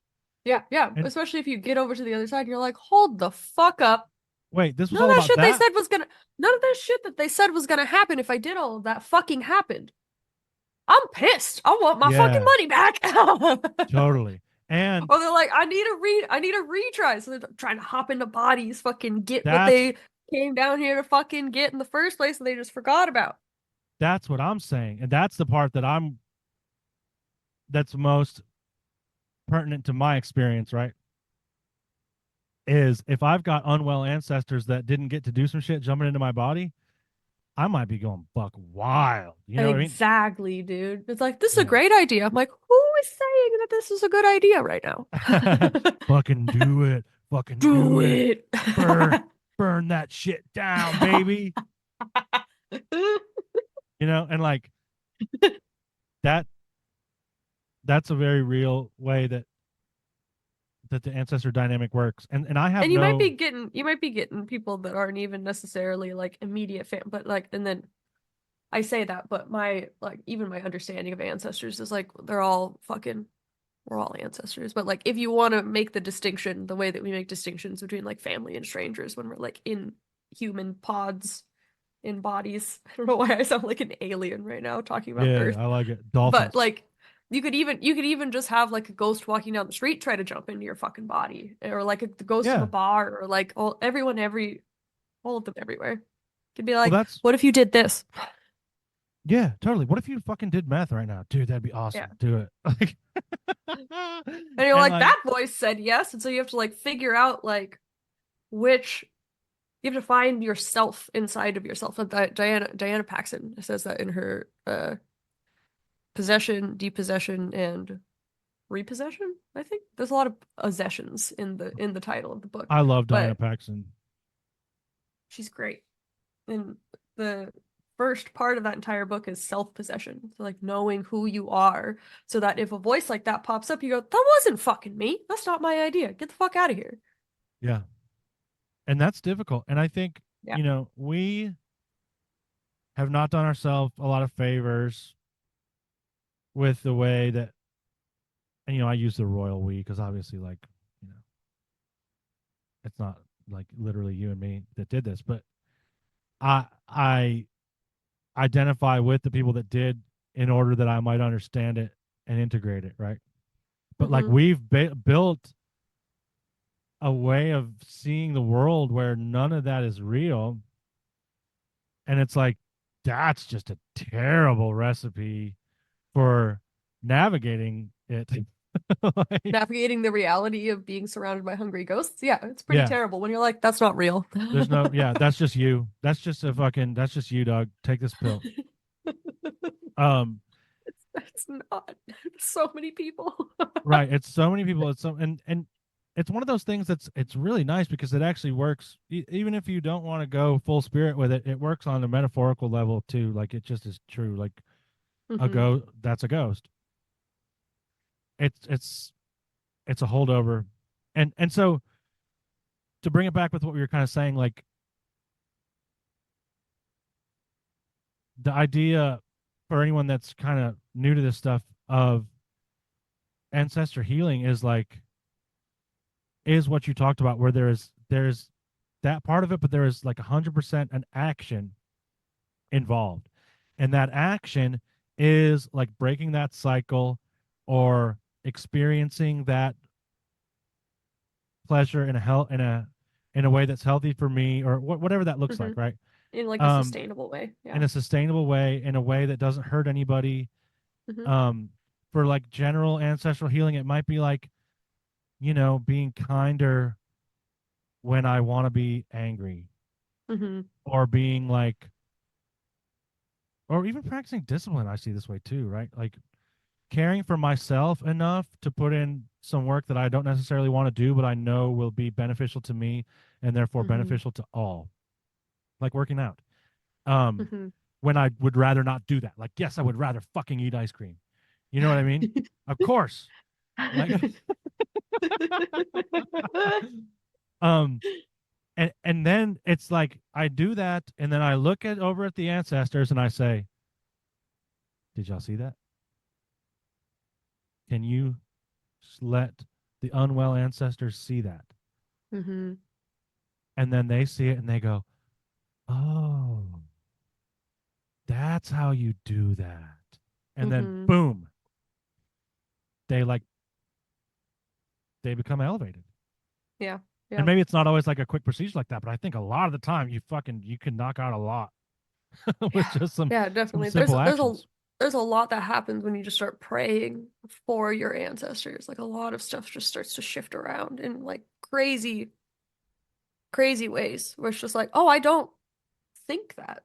Yeah, yeah. And Especially if you get over to the other side and you're like, hold the fuck up. wait, this was None of all that about shit they that? said was gonna none of that shit that they said was gonna happen if I did all of that fucking happened. I'm pissed. I want my fucking Yeah, money back. totally. And Or they're like, I need a retry. So they're trying to hop into bodies, fucking get what that's they came down here to fucking get in the first place and they just forgot about. That's what I'm saying. And that's the part that's most pertinent to my experience, right? Is if I've got unwell ancestors that didn't get to do some shit jumping into my body, I might be going buck wild. You know what I mean? Exactly, dude. It's like, this is a Yeah. great idea. I'm like, who is saying that this is a good idea right now? Fucking do it. Fucking Do do it. it. Burn, burn that shit down, baby. You know, and like that that's a very real way that the ancestor dynamic works. And I have And no you might be getting people that aren't even necessarily like immediate fan, but like, and then I say that, but my like even my understanding of ancestors is like they're all fucking we're all ancestors. But like if you want to make the distinction the way that we make distinctions between like family and strangers when we're like in human pods in bodies. I don't know why I sound like an alien right now talking about yeah, Earth. I like it. But Dolphins. like you could even just have like a ghost walking down the street try to jump into your fucking body. Or like the ghost of a Yeah. bar or like all of them everywhere. Could be Well, like, that's what if you did this? yeah, totally. What if you fucking did meth right now? Dude, that'd be Yeah. awesome. Do it. Like And you're and like, like that voice said yes. And so you have to like figure out like which you have to find yourself inside of yourself. And Diana Paxson says that in her possession, depossession, and repossession. I think there's a lot of possessions in the title of the book, I love Diana but Paxson. she's great. And the first part of that entire book is self-possession. So like knowing who you are so that if a voice like that pops up, you go, that wasn't fucking me. That's not my idea. Get the fuck out of here. Yeah. And that's difficult. And I think, Yeah. we have not done ourselves a lot of favors with the way that, and I use the royal we because obviously, like, you know, it's not like literally you and me that did this, but I identify with the people that did in order that I might understand it and integrate it, right? But like Mm-hmm. we've built a way of seeing the world where none of that is real, and it's like that's just a terrible recipe for navigating it. Like, Navigating the reality of being surrounded by hungry ghosts. Yeah, it's pretty yeah, terrible when you're like, that's not real. there's no, yeah, that's just you. That's just you, dog. Take this pill. Um, It's not. So many people. right. It's so many people. It's so, and it's one of those things it's really nice because it actually works. Even if you don't want to go full spirit with it, it works on a metaphorical level too. Like it just is true. Like Hmm. that's a ghost. It's it's a holdover, and so to bring it back with what we were kind of saying, like the idea for anyone that's kind of new to this stuff of ancestor healing is what you talked about, where there's that part of it, but there is like 100% an action involved, and that action is like breaking that cycle or experiencing that pleasure in a way that's healthy for me or whatever that looks Hmm. like, right? In like a um sustainable way. in Yeah. a sustainable way, in a way that doesn't hurt anybody. Hmm. um for like general ancestral healing, it might be like being kinder when I want to be angry, Hmm. or being like, or even practicing discipline. I see this way too, right? Like caring for myself enough to put in some work that I don't necessarily want to do, but I know will be beneficial to me and therefore Hmm. beneficial to all. Like working out. Um, Hmm. when I would rather not do that. Like, yes, I would rather fucking eat ice cream. You know what I mean? Of course. Like, um, and then it's like I do that, and then I look at over at the ancestors and I say, "Did y'all see that? Can you let the unwell ancestors see that?" Hmm. And then they see it and they go, "Oh, that's how you do that." And then Hmm. boom, they like they become elevated. Yeah. And Yeah. maybe it's not always like a quick procedure like that, but I think a lot of the time you can knock out a lot. with Yeah. just Yeah, some definitely. simple actions. There's a lot that happens when you just start praying for your ancestors. Like a lot of stuff just starts to shift around in like crazy, crazy ways where it's just like, oh, I don't think that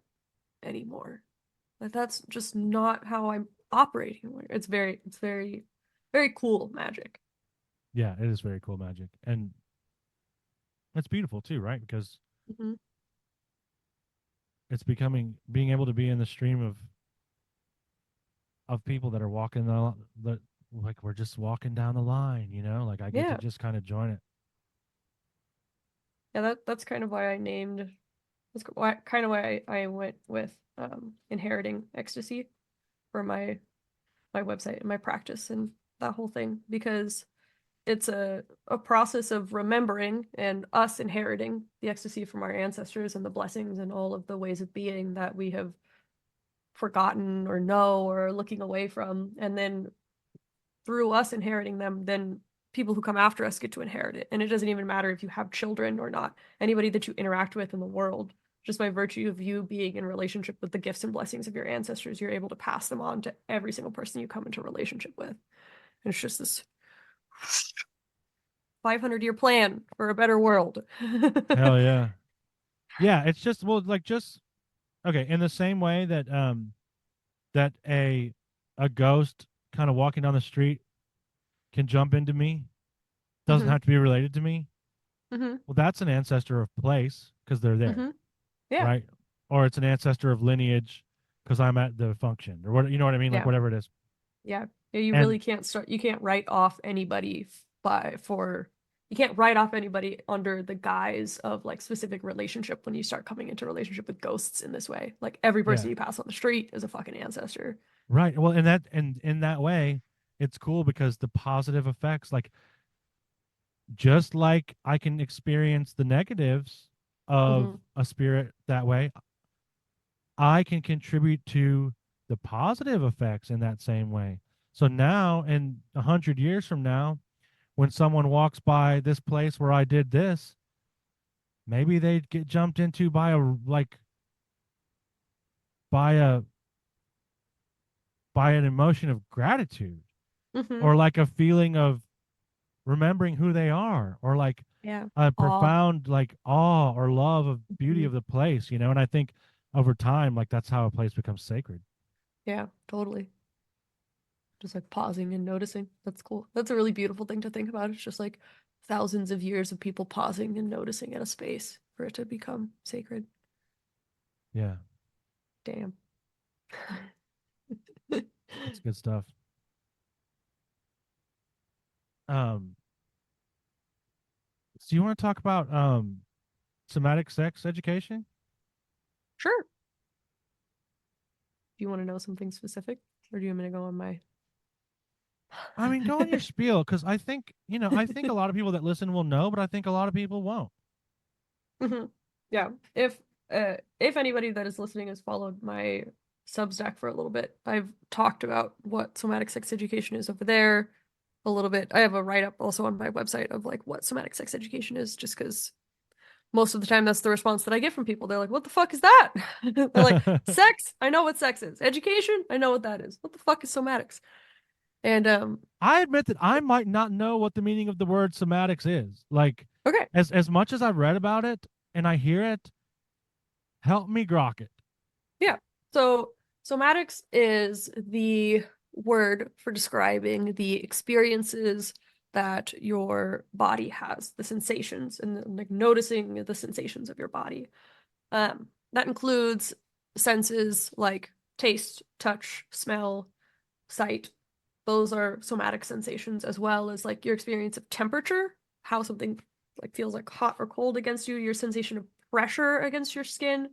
anymore. Like that's just not how I'm operating. It's very, very cool magic. Yeah, it is very cool magic, and it's beautiful too, right? Because Hmm. it's becoming being able to be in the stream of people that are walking the like we're just walking down the line, like I get to Yeah. just kind of join it. Yeah, that's kind of why I named kind of why I went with inheriting ecstasy for my website and my practice and that whole thing because it's a process of remembering and us inheriting the ecstasy from our ancestors and the blessings and all of the ways of being that we have forgotten or know or are looking away from. And then through us inheriting them, then people who come after us get to inherit it. And it doesn't even matter if you have children or not. Anybody that you interact with in the world, just by virtue of you being in relationship with the gifts and blessings of your ancestors, you're able to pass them on to every single person you come into relationship with. And it's just this 500-year plan for a better world. Hell yeah. Yeah, it's just well like just okay, in the same way that a ghost kind of walking down the street can jump into me, doesn't Hmm. have to be related to me. Hmm. Well, that's an ancestor of place because they're there, Hmm. Yeah. right? Or it's an ancestor of lineage because I'm at the function or what, you know what I mean? Like Yeah. whatever it is. Yeah. Yeah, you And really can't start, you can't write off anybody by for you can't write off anybody under the guise of like specific relationship when you start coming into relationship with ghosts in this way. Like every yeah, person you pass on the street is a fucking ancestor. right. Well, in that way, it's cool because the positive effects, like just like I can experience the negatives of Hmm. a spirit that way, I can contribute to the positive effects in that same way. So now, in 100 years from now, when someone walks by this place where I did this, maybe they get jumped into by a by an emotion of gratitude Hmm. or like a feeling of remembering who they are or like Yeah. a Aw. profound like awe or love of beauty Mhm. of the place, and I think over time like that's how a place becomes sacred. Yeah, totally. Just like pausing and noticing. That's cool. That's a really beautiful thing to think about. It's just like thousands of years of people pausing and noticing at a space for it to become sacred. Yeah, Damn. that's good stuff. um so you want to talk about somatic sex education? Sure. Do you want to know something specific, or do you want me to go on my? I mean, go on your spiel because I think a lot of people that listen will know, but I think a lot of people won't. Mhm. Yeah. If anybody that is listening has followed my Substack for a little bit, I've talked about what somatic sex education is over there a little bit. I have a write up also on my website of like what somatic sex education is, just because most of the time that's the response that I get from people. They're like, "What the fuck is that?" They're like, "Sex? I know what sex is. Education? I know what that is. What the fuck is somatics?" And I admit that I might not know what the meaning of the word somatics is. Like, okay, as much as I've read about it and I hear it, help me grok it. yeah. So somatics is the word for describing the experiences that your body has, the sensations, and like noticing the sensations of your body. That includes senses like taste, touch, smell, sight. Those are somatic sensations, as well as like your experience of temperature, how something like feels like hot or cold against you, your sensation of pressure against your skin,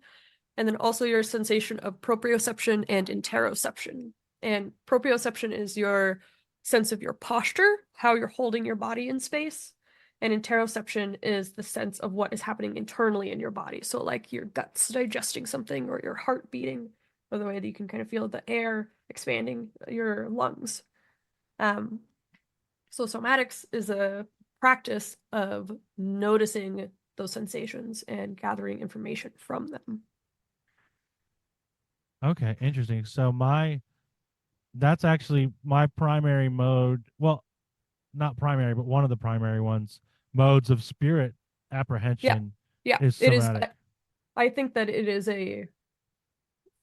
and then also your sensation of proprioception and interoception. And proprioception is your sense of your posture, how you're holding your body in space. And interoception is the sense of what is happening internally in your body. So, like your guts digesting something, or your heart beating, or the way that you can kind of feel the air expanding your lungs. Um, so, somatics is a practice of noticing those sensations and gathering information from them. Okay, interesting. So that's actually my primary mode. Well, not primary, but one of the primary ones. Modes of spirit Yeah. apprehension Yeah. is It is. somatic. I think that it is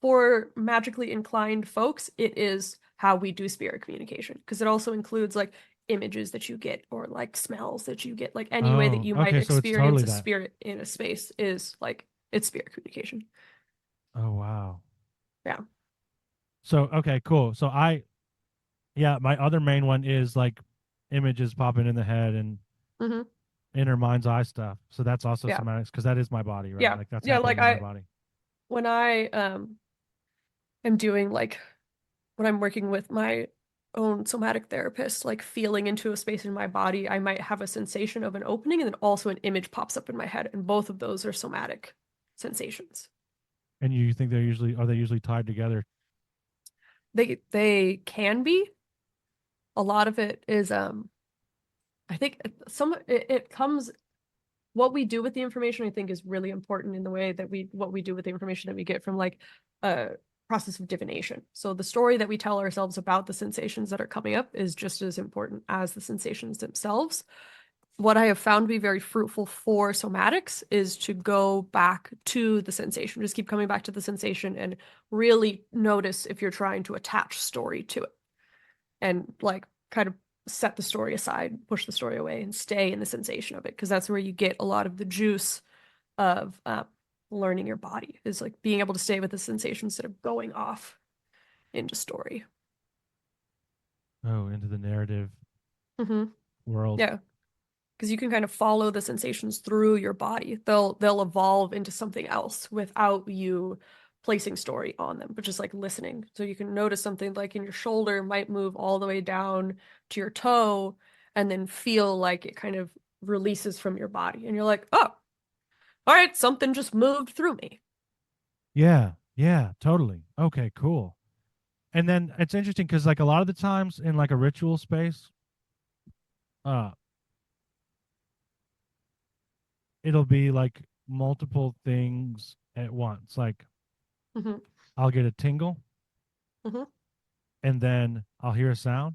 for magically inclined folks, it is how we do spirit communication because it also includes like images that you get or like smells that you get, like any way that Oh, you might okay, so it's totally experience a that. spirit in a space is like it's spirit communication. Oh, wow. Yeah. So, okay, cool. So yeah, my other main one is like images popping in the head and Hmm. inner mind's eye stuff. So that's also Yeah. somatics because that is my body, right? Yeah. Like that's Yeah. happening Like in my body. when I am doing like when I'm working with my own somatic therapist, like feeling into a space in my body, I might have a sensation of an opening and then also an image pops up in my head. And both of those are somatic sensations. And you think are they usually tied together? They can be. A lot of it is I think it comes what we do with the information I think is really important in the way that what we do with the information that we get from like a process of divination. So the story that we tell ourselves about the sensations that are coming up is just as important as the sensations themselves. What I have found to be very fruitful for somatics is to go back to the sensation, just keep coming back to the sensation and really notice if you're trying to attach story to it and like kind of set the story aside, push the story away, and stay in the sensation of it because that's where you get a lot of the juice of learning your body is like being able to stay with the sensation instead of going off into story. Oh, into the narrative Mm-hmm. world. Yeah, because you can kind of follow the sensations through your body. They'll evolve into something else without you placing story on them, but just like listening. So you can notice something like in your shoulder might move all the way down to your toe and then feel like it kind of releases from your body. And you're like, oh, all right, something just moved through me. Yeah, yeah, totally. Okay, cool. And then it's interesting because like a lot of the times in like a ritual space, uh, it'll be like multiple things at once. Like Mm-hmm. I'll get a tingle Mm-hmm. and then I'll hear a sound,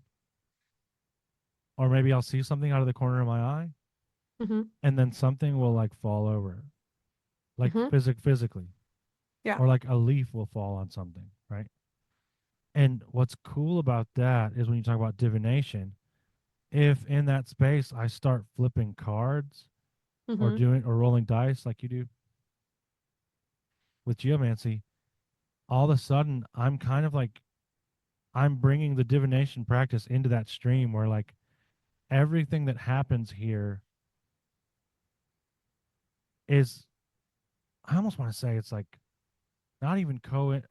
or maybe I'll see something out of the corner of my eye, Mm-hmm. and then something will like fall over, like Mm-hmm. physically, Yeah. or like a leaf will fall on something, right? And what's cool about that is when you talk about divination, if in that space I start flipping cards or Mm-hmm. doing or rolling dice like you do with geomancy, all of a sudden I'm kind of like I'm bringing the divination practice into that stream where like everything that happens here is I almost want to say it's like not even co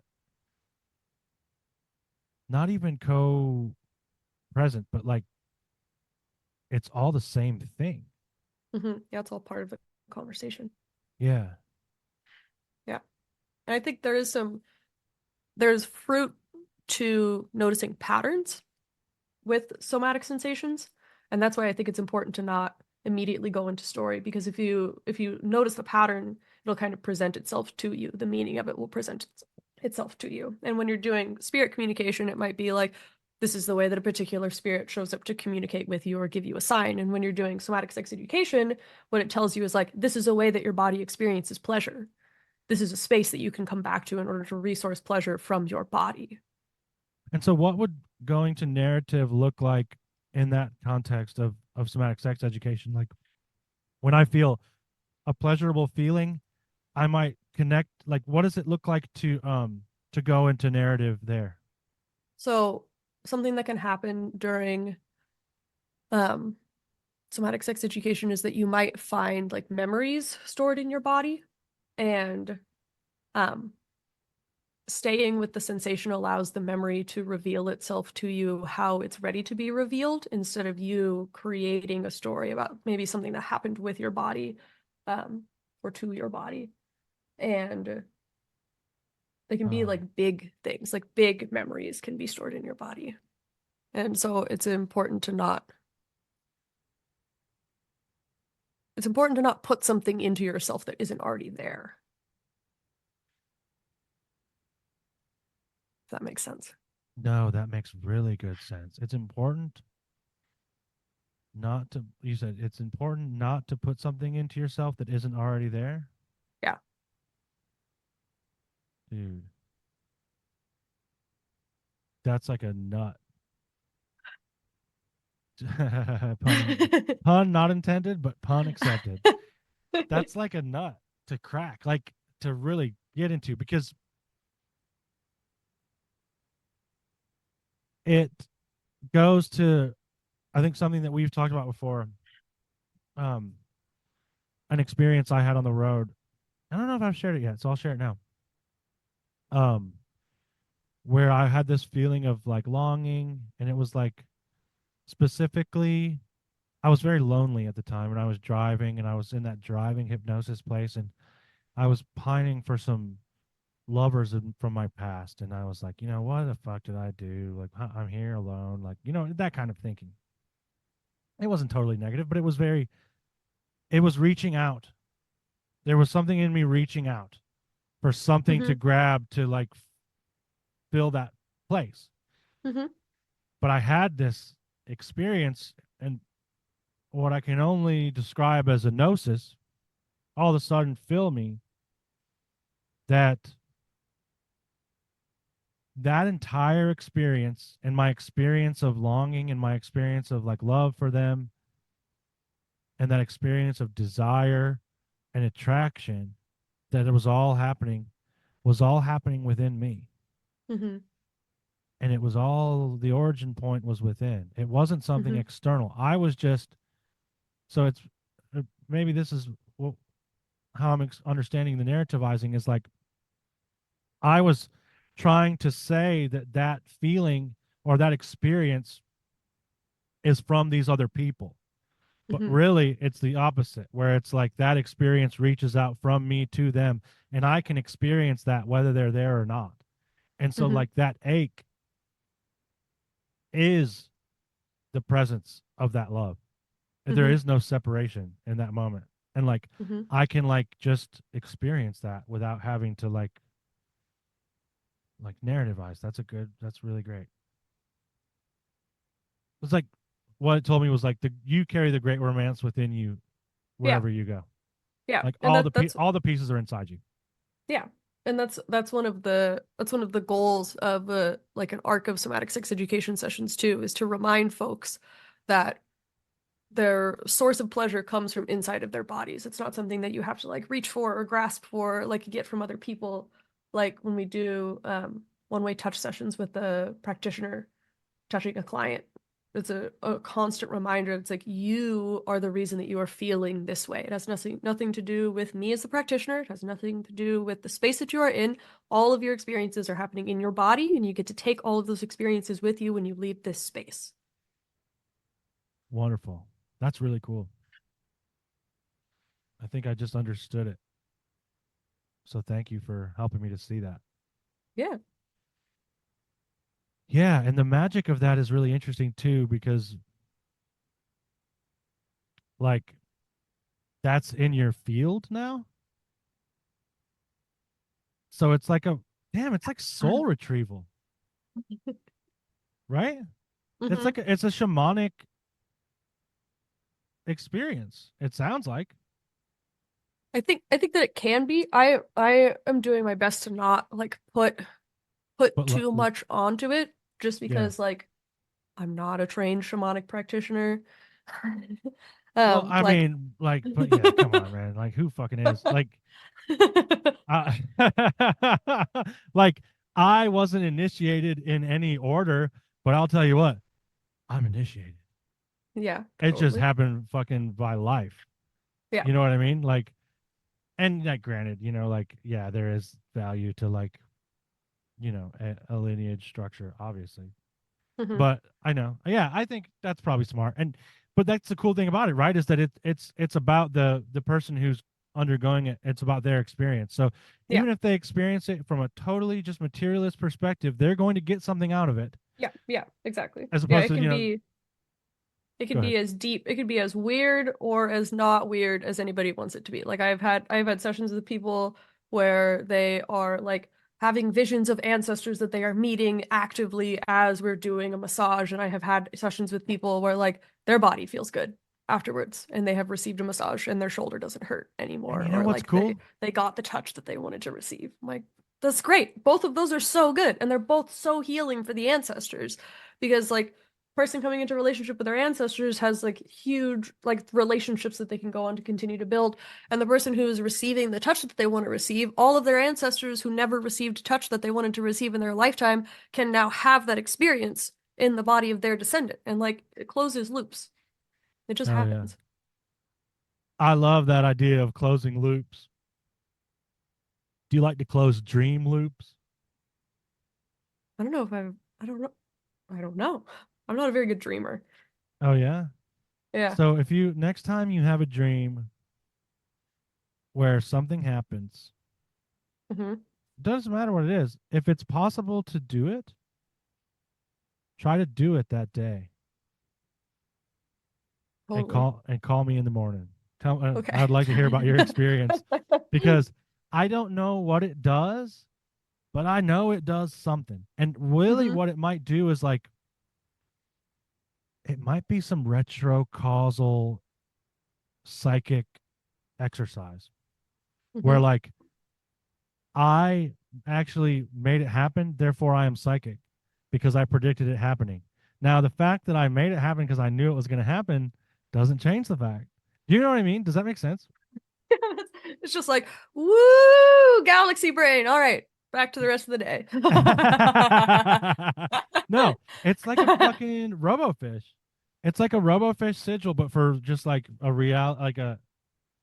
not even co present, but like it's all the same thing. Mm-hmm. Yeah, it's all part of the conversation. Yeah. Yeah. And I think there's fruit to noticing patterns with somatic sensations. And that's why I think it's important to not immediately go into story because if you notice the pattern, it'll kind of present itself to you. The meaning of it will present itself to you. And when you're doing spirit communication, it might be like this is the way that a particular spirit shows up to communicate with you or give you a sign. And when you're doing somatic sex education, what it tells you is like this is a way that your body experiences pleasure. This is a space that you can come back to in order to resource pleasure from your body. And so what would going to narrative look like in that context of somatic sex education? Like when I feel a pleasurable feeling, I might connect like what does it look like to go into narrative there? So something that can happen during um, somatic sex education is that you might find like memories stored in your body, and um, staying with the sensation allows the memory to reveal itself to you how it's ready to be revealed instead of you creating a story about maybe something that happened with your body um, or to your body. And they can be Oh, like big things, like big memories can be stored in your body. And so it's important to not put something into yourself that isn't already there. if that makes sense. No, that makes really good sense. It's important not to, you said it's important not to put something into yourself that isn't already there. Yeah. Dude, that's like a nut. Pun not intended, but pun accepted. That's like a nut to crack, like to really get into, because it goes to, I think, something that we've talked about before. Um, an experience I had on the road. I don't know if I've shared it yet, so I'll share it now. Um, where I had this feeling of like longing, and it was like specifically, I was very lonely at the time, and I was driving, and I was in that driving hypnosis place, and I was pining for some lovers from my past, and I was like, what the fuck did I do? Like, I'm here alone, like, that kind of thinking. It wasn't totally negative, but it was reaching out. There was something in me reaching out for something to Hmm. grab to like fill that place. Hmm. But I had this experience, and what I can only describe as a gnosis all of a sudden fill me, that entire experience and my experience of longing and my experience of like love for them and that experience of desire and attraction, that it was all happening within me. Hmm. And it was all, the origin point was within. It wasn't something Hmm. external. I was just, so it's, maybe this is how I'm understanding the narrativizing is like, I was trying to say that that feeling or that experience is from these other people. But Hmm. really, it's the opposite, where it's like that experience reaches out from me to them, and I can experience that whether they're there or not. And so, Hmm. like, that ache is the presence of that love. There Hmm. is no separation in that moment. And like, Hmm. I can like just experience that without having to like narrativize. That's really great. It's like what it told me was like you carry the great romance within you Yeah. wherever you go. Yeah. Like And that's all the pieces are inside you. yeah. And that's one of the goals of like an arc of somatic sex education sessions too, is to remind folks that their source of pleasure comes from inside of their bodies. It's not something that you have to like reach for or grasp for, like you get from other people. Like when we do one-way touch sessions with the practitioner touching a client, it's a constant reminder. It's like you are the reason that you are feeling this way. It has nothing to do with me as the practitioner. It has nothing to do with the space that you are in. All of your experiences are happening in your body, and you get to take all of those experiences with you when you leave this space. Wonderful. That's really cool. I think I just understood it. So thank you for helping me to see that. Yeah. Yeah, and the magic of that is really interesting too, because like that's in your field now. So it's like it's like soul retrieval, right? It's Hmm. like it's a shamanic experience. It sounds like. I think that it can be. I am doing my best to not like put But too much onto it, just yeah. because like I'm not a trained shamanic practitioner. Well, I Like mean, like, but yeah, come on, man. Like, who fucking is? Like, uh, like, I wasn't initiated in any order, but I'll tell you what, I'm initiated. Yeah, It just totally. happened fucking by life. Yeah. You know what I mean? Like, and like, granted, like, yeah, there is value to like, a lineage structure, obviously. Hmm. But I know, yeah, I think that's probably smart. And but that's the cool thing about it, right? Is that it's about the person who's undergoing it. It's about their experience. So Yeah. even if they experience it from a totally just materialist perspective, they're going to get something out of it, Yeah. Yeah. Exactly. as Yeah, opposed to it go can ahead. be as deep, it can be as weird or as not weird as anybody wants it to be. Like I've had sessions with people where they are like having visions of ancestors that they are meeting actively as we're doing a massage. And I have had sessions with people where like their body feels good afterwards and they have received a massage and their shoulder doesn't hurt And anymore, you know or what's like cool? they got the touch that they wanted to receive. I'm like, that's great. Both of those are so good and they're both so healing for the ancestors because like person coming into relationship with their ancestors has like huge like relationships that they can go on to continue to build, and the person who is receiving the touch that they want to receive, all of their ancestors who never received touch that they wanted to receive in their lifetime can now have that experience in the body of their descendant, and like it closes loops. It just Oh yeah. happens. I love that idea of closing loops. Do you like to close dream loops? I don't know if I've I don't know. I don't know. I'm not a very good dreamer. Oh yeah. Yeah. So if you next time you have a dream where something happens, Hmm. doesn't matter what it is. If it's possible to do it, try to do it that day Totally. and call me in the morning. Tell Okay. I'd like to hear about your experience because I don't know what it does, but I know it does something. And really Hmm. what it might do is like it might be some retrocausal psychic exercise where Hmm. like I actually made it happen, therefore I am psychic because I predicted it happening. Now, the fact that I made it happen because I knew it was going to happen doesn't change the fact. Do you know what I mean? Does that make sense? It's just like, woo, galaxy brain. All right, back to the rest of the day. No, it's like a fucking robofish. It's like a robofish sigil, but for just like a real, like a,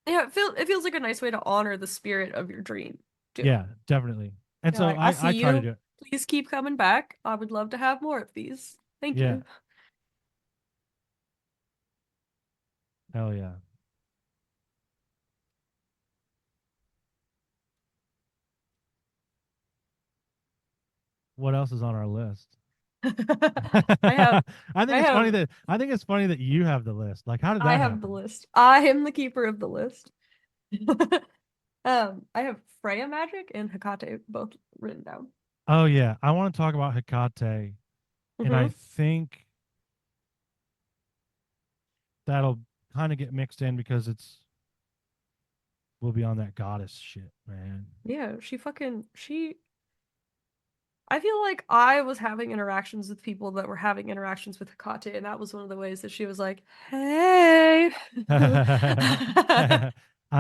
Yeah, it feels like a nice way to honor the spirit of your dream, too. yeah, definitely. And You're so like, I I see try to you. do it. Please keep coming back. I would love to have more of these. Thank Yeah, you. hell yeah. What else is on our list? I have I have I think it's funny that you have the list. Like, how did I that have the happen? list. I am the keeper of the list. I have Freya magic and Hecate both written down. Oh yeah, I want to talk about Hecate, and I Hmm. think that'll kind of get mixed in because it's we'll be on that goddess shit, man. Yeah, she I feel like I was having interactions with people that were having interactions with Hecate, and that was one of the ways that she was like, "Hey." I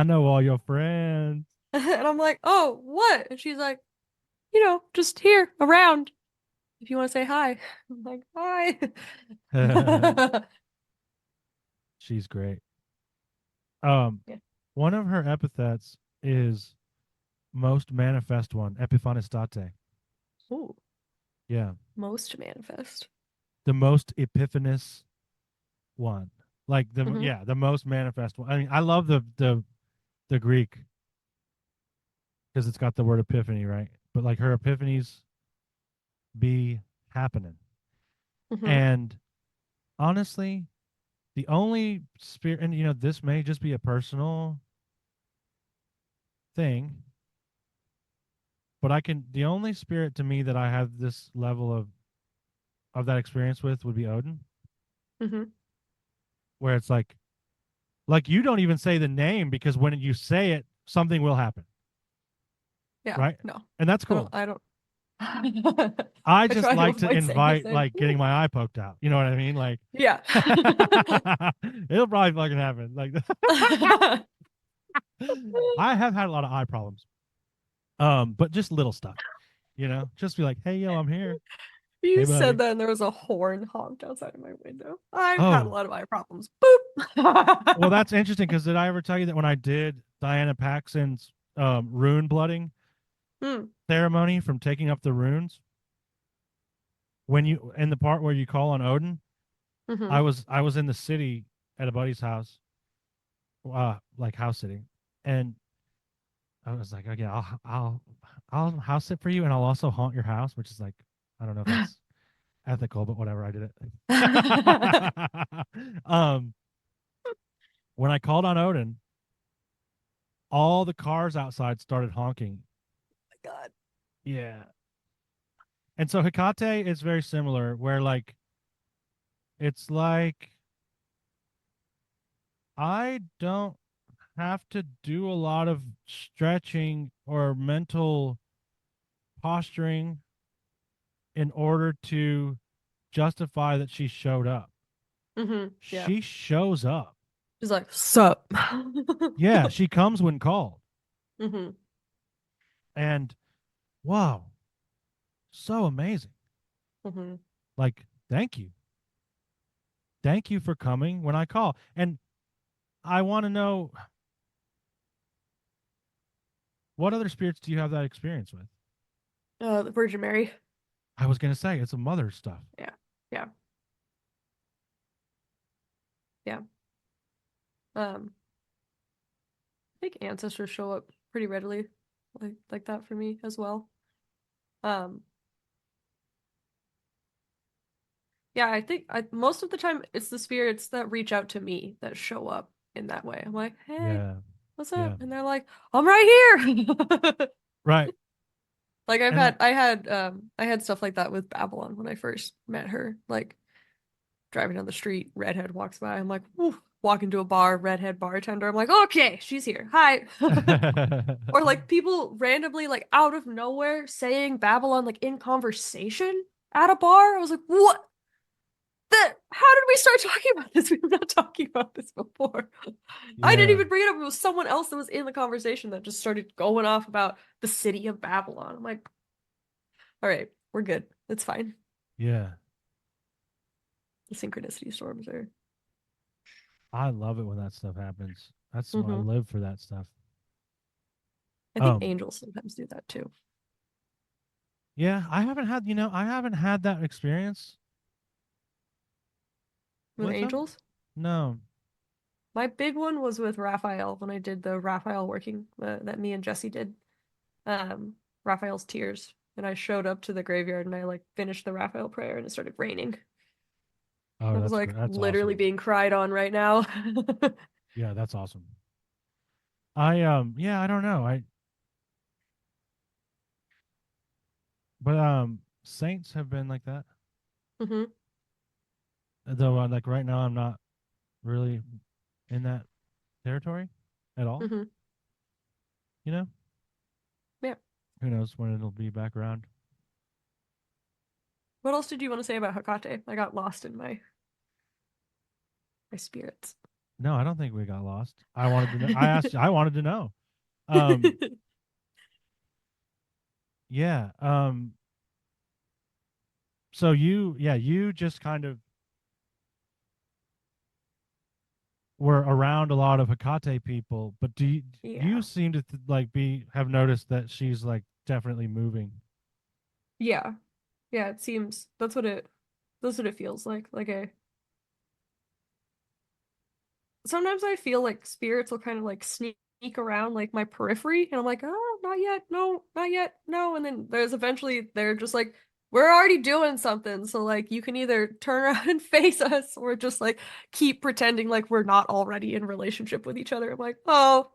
know all your friends. And I'm like, "Oh, what?" And she's like, just here around if you want to say hi. I'm like, "Hi." She's great. Um, Yeah. one of her epithets is most manifest one, Epiphanestate. Ooh, Yeah, most manifest. the most epiphanous one. Like Hmm. the most manifest one. I mean, I love the Greek because it's got the word epiphany, right? But like her epiphanies be happening. Hmm. And honestly, the only spirit, and this may just be a personal thing, but the only spirit to me that I have this level of that experience with would be Odin, Hmm. where it's like you don't even say the name because when you say it, something will happen, Yeah, right? no. And that's I don't cool. I don't I I just try to like to avoid saying his invite name. like getting my eye poked out. You know what I mean? Like Yeah. it'll probably fucking happen. Like I have had a lot of eye problems. But just little stuff, just be like, hey yo, I'm here. Hey You said buddy. that and there was a horn honked outside of my window. I've had a Oh, lot of eye problems. well, Boop. that's interesting because did I ever tell you that when I did Diana Paxson's rune blooding Hmm. ceremony from taking up the runes, when you in the part where you call on Odin, Hmm. I was in the city at a buddy's house, like house sitting, and I was like, okay, I'll house sit for you, and I'll also haunt your house, which is like, I don't know if that's ethical, but whatever, I did it. When I called on Odin, all the cars outside started honking, God. Yeah. And so Hecate is very similar, where like it's like I don't have to do a lot of stretching or mental posturing in order to justify that she showed up. Yeah. She shows up. She's like, sup. Yeah, she comes when called. hmm And wow, so amazing. hmm Like, thank you. Thank you for coming when I call. And I want to know, what other spirits do you have that experience with? The Virgin Mary. I was going to say it's a mother stuff. Yeah. Yeah. Yeah. Um, I think ancestors show up pretty readily, like that for me as well. Um, yeah, I think most of the time it's the spirits that reach out to me that show up in that way. I'm like, hey, Yeah. what's Yeah. up? And they're like, I'm right here. Right. Like And like, I had stuff like that with Babylon when I first met her. Like driving down the street, redhead walks by. I'm like, "Ooh." Walk into a bar, redhead bartender. I'm like, okay, she's here. Hi. Or like people randomly like out of nowhere saying Babylon like in conversation at a bar. I was like, what? How did we start talking about this? We've not talking about this before. I didn't yeah. even bring it up. It was someone else that was in the conversation that just started going off about the city of Babylon. I'm like, all right, we're good. It's fine. Yeah. The synchronicity storms are. I love it when that stuff happens. That's why I hmm live for that stuff. I think Um, angels sometimes do that too. yeah, I haven't had that experience With with them. angels? No. My big one was with Raphael when I did the Raphael working that me and Jesse did. Raphael's Tears. And I showed up to the graveyard and I like finished the Raphael prayer and it started raining. Oh, I was that's like great. That's literally awesome. being cried on right now. Yeah, that's awesome. Yeah, I don't know. But saints have been like that. hmm Though like right now I'm not really in that territory at all, hmm you know? Yeah. Who knows when it'll be back around. What else did you want to say about Hecate? I got lost in my spirits. No, I don't think we got lost. I wanted to know. I wanted to know. Um yeah, so you just kind of were around a lot of Hecate people, but you Yeah. seem to like be have noticed that she's like definitely moving. Yeah. Yeah, it seems that's what it feels like. Like I sometimes I feel like spirits will kind of like sneak around like my periphery, and I'm like, oh, not yet, no, not yet, no. And then there's eventually they're just like, we're already doing something, so like you can either turn around and face us, or just like keep pretending like we're not already in relationship with each other. I'm like, oh,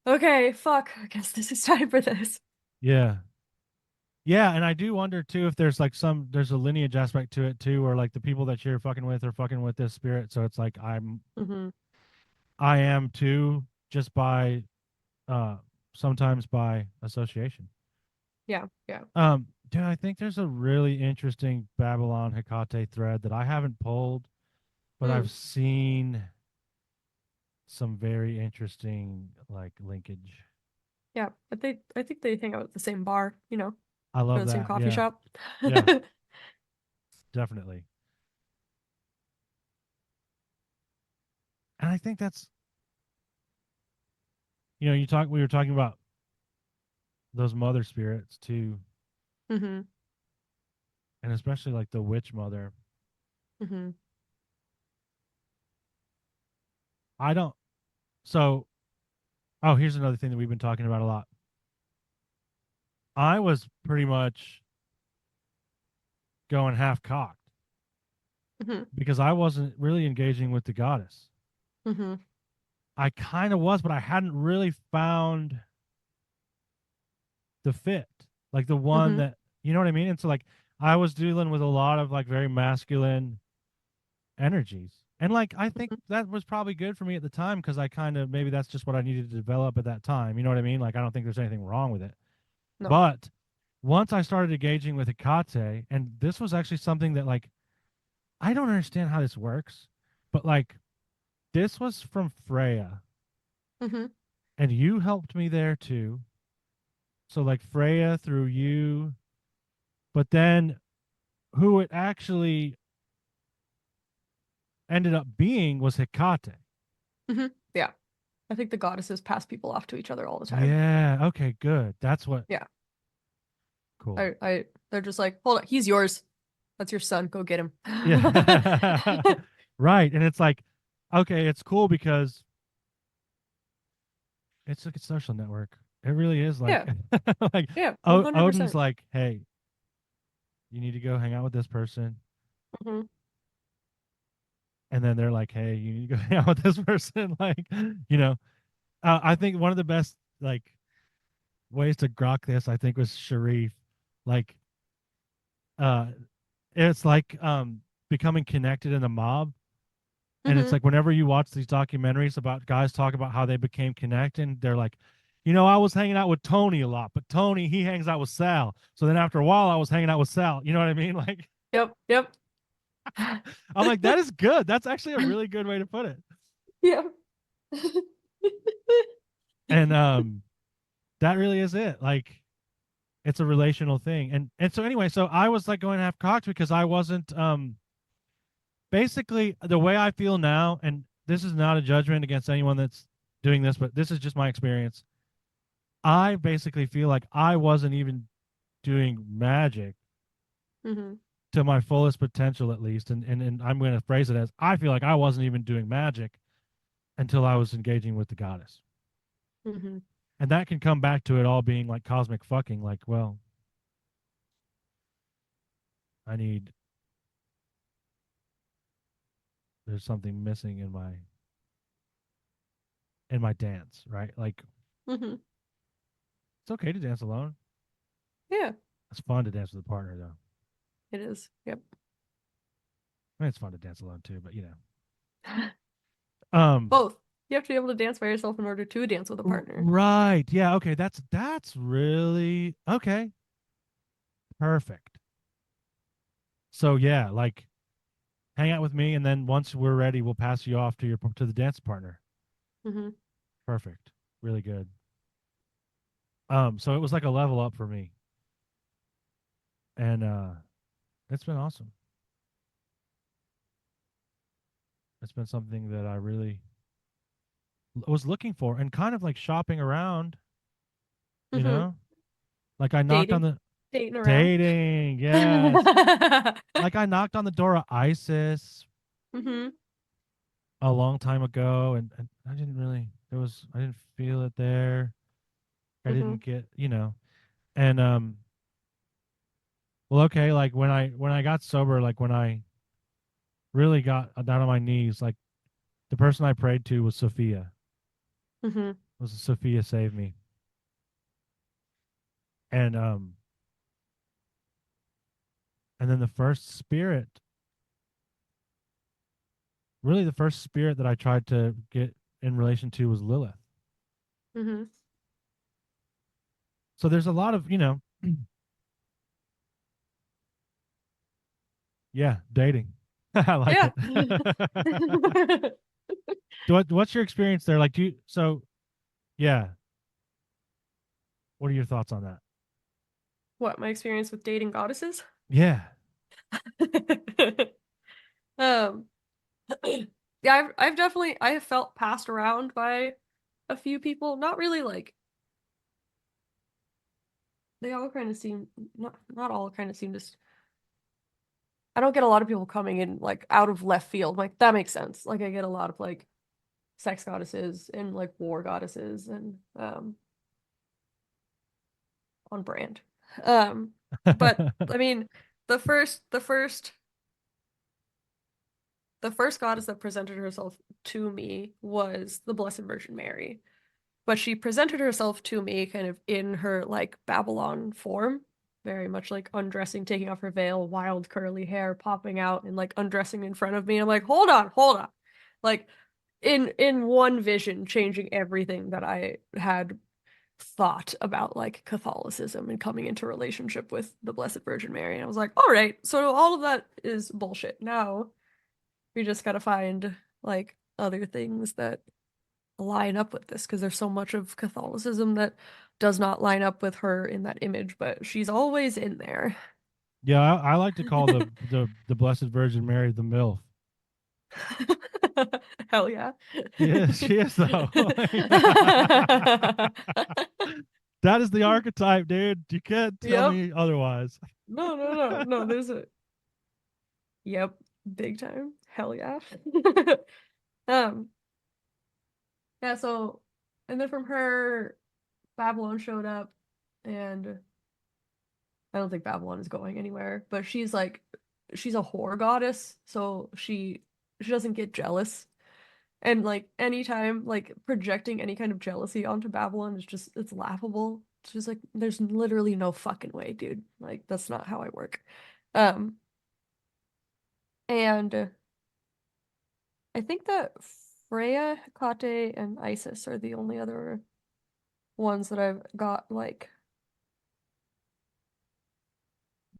okay, fuck, I guess this is time for this. Yeah. Yeah, and I do wonder too if there's like there's a lineage aspect to it too, or like the people that you're fucking with are fucking with this spirit. So it's like hmm I am too, just by uh sometimes by association. Yeah, yeah. Dude, I think there's a really interesting Babylon Hecate thread that I haven't pulled, but Mm, I've seen some very interesting like linkage. yeah. But I think they hang out at the same bar, I or love the same that. coffee Yeah. shop. Yeah, definitely. And I think that's we were talking about those mother spirits too, hmm and especially like the witch mother. hmm I don't so oh, here's another thing that we've been talking about a lot. I was pretty much going half cocked hmm because I wasn't really engaging with the goddess. hmm I kind of was, but I hadn't really found the fit. like the one Mm-hmm. that, you know what I mean? And so like I was dealing with a lot of like very masculine energies. And like I think that was probably good for me at the time because I kind of maybe that's just what I needed to develop at that time. You know what I mean? Like I don't think there's anything wrong with it. No. But once I started engaging with Hecate, and this was actually something that like I don't understand how this works, but like this was from Freya, Mm-hmm. and you helped me there too. So like Freya through you, but then who it actually ended up being was Hecate. Mm-hmm. Yeah. I think the goddesses pass people off to each other all the time. Yeah. Okay. Good. That's what. Yeah. Cool. They're just like, hold on, he's yours. That's your son. Go get him. Yeah. Right. And it's like, okay, it's cool because it's like a social network. It really is like, Yeah. like Yeah. Odin's 100%. like, hey, you need to go hang out with this person. Mm-hmm. And then they're like, hey, you need to go hang out with this person. Like, you know, I think one of the best like ways to grok this, I think, was Sharif. Like, uh, it's like becoming connected in a mob. And it's Mm-hmm. like whenever you watch these documentaries about guys talk about how they became connected, they're like, you know, I was hanging out with Tony a lot, but Tony, he hangs out with Sal. So then after a while, I was hanging out with Sal. You know what I mean? Like, Yep. Yep. I'm like, that is good. That's actually a really good way to put it. Yep. And that really is it. Like, it's a relational thing. And so anyway, so I was like going to have cocked because I wasn't basically the way I feel now, and this is not a judgment against anyone that's doing this, but this is just my experience. I basically feel like I wasn't even doing magic Mm-hmm. to my fullest potential, at least. And I'm going to phrase it as I feel like I wasn't even doing magic until I was engaging with the goddess. Mm-hmm. And that can come back to it all being like cosmic fucking, like, well, I need, there's something missing in my dance, right? Like, Mm-hmm. it's okay to dance alone. Yeah, It's fun to dance with a partner, though. it is. Yep. I mean, it's fun to dance alone too, but you know. Um, Both. You have to be able to dance by yourself in order to dance with a partner. right. Yeah. Okay. That's really okay. Perfect. So yeah, like hang out with me, and then once we're ready, we'll pass you off to your to the dance partner. Mm-hmm. Perfect. Really good. So it was like a level up for me, and it's been awesome. It's been something that I really was looking for, and kind of like shopping around. You Mm-hmm. know, like I knocked on Dating. the Dating around. dating. Yes. Like I knocked on the door of ISIS Mm-hmm. a long time ago, and I didn't really. I didn't feel it there. I Mm-hmm. didn't get, and well, okay, like when I got sober, like when I really got down on my knees, like the person I prayed to was Sophia. Mm-hmm. Was Sophia saved me, and then the first spirit, really the first spirit that I tried to get in relation to was Lilith. Mm-hmm. So there's a lot of, yeah, dating. I like Yeah. it. What's your experience there? Like, yeah. What are your thoughts on that? What, my experience with dating goddesses? Yeah. Um, yeah, I have felt passed around by a few people. Not really like they all kind of seem not all kind of seem to I don't get a lot of people coming in like out of left field. Like that makes sense. Like I get a lot of like sex goddesses and like war goddesses and on brand. Um, but I mean, the first the first the first goddess that presented herself to me was the Blessed Virgin Mary. but she presented herself to me kind of in her like Babylon form, very much like undressing, taking off her veil, wild curly hair popping out and like undressing in front of me. And I'm like, hold on. Like in one vision, changing everything that I had thought about like Catholicism and coming into relationship with the Blessed Virgin Mary. And I was like, all right, so all of that is bullshit. Now we just gotta find like other things that line up with this because there's so much of Catholicism that does not line up with her in that image, but she's always in there. Yeah, I like to call the Blessed Virgin Mary the MILF. Hell yeah. She is though. That is the archetype, dude. You can't tell Yep. me otherwise. No, there's a yep, big time. Hell yeah. Um, yeah, so and then from her, Babylon showed up, and I don't think Babylon is going anywhere, but she's a whore goddess, so she doesn't get jealous. And like anytime like projecting any kind of jealousy onto Babylon is just it's laughable. It's just like there's literally no fucking way, dude. Like that's not how I work. Um and I think that Freya, Hecate, and Isis are the only other ones that I've got like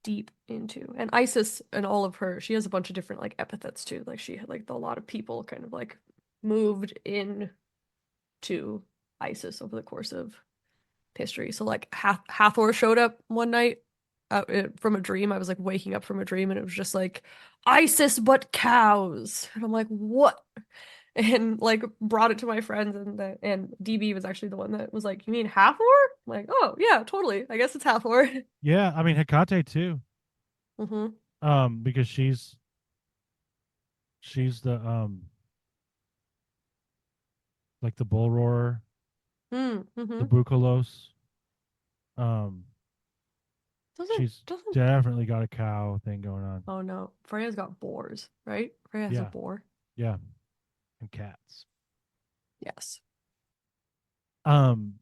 deep into. And Isis and all of her, she has a bunch of different like epithets too. Like she had like a lot of people kind of like moved in to Isis over the course of history. So like Hathor showed up one night from a dream. I was like waking up from a dream and it was just like Isis but cows. And I'm like, what? And like brought it to my friends and DB was actually the one that was like, you mean Hathor? I'm like, oh yeah, totally. I guess it's Hathor. Yeah, I mean Hecate too. Mm-hmm. Because she's the like the bull roarer, the Mm-hmm. bucolos. Um, Doesn't she's doesn't definitely got a cow thing going on. Oh no. Freya's got boars, right? Freya has a Yeah, boar. yeah, and cats. Yes. Um,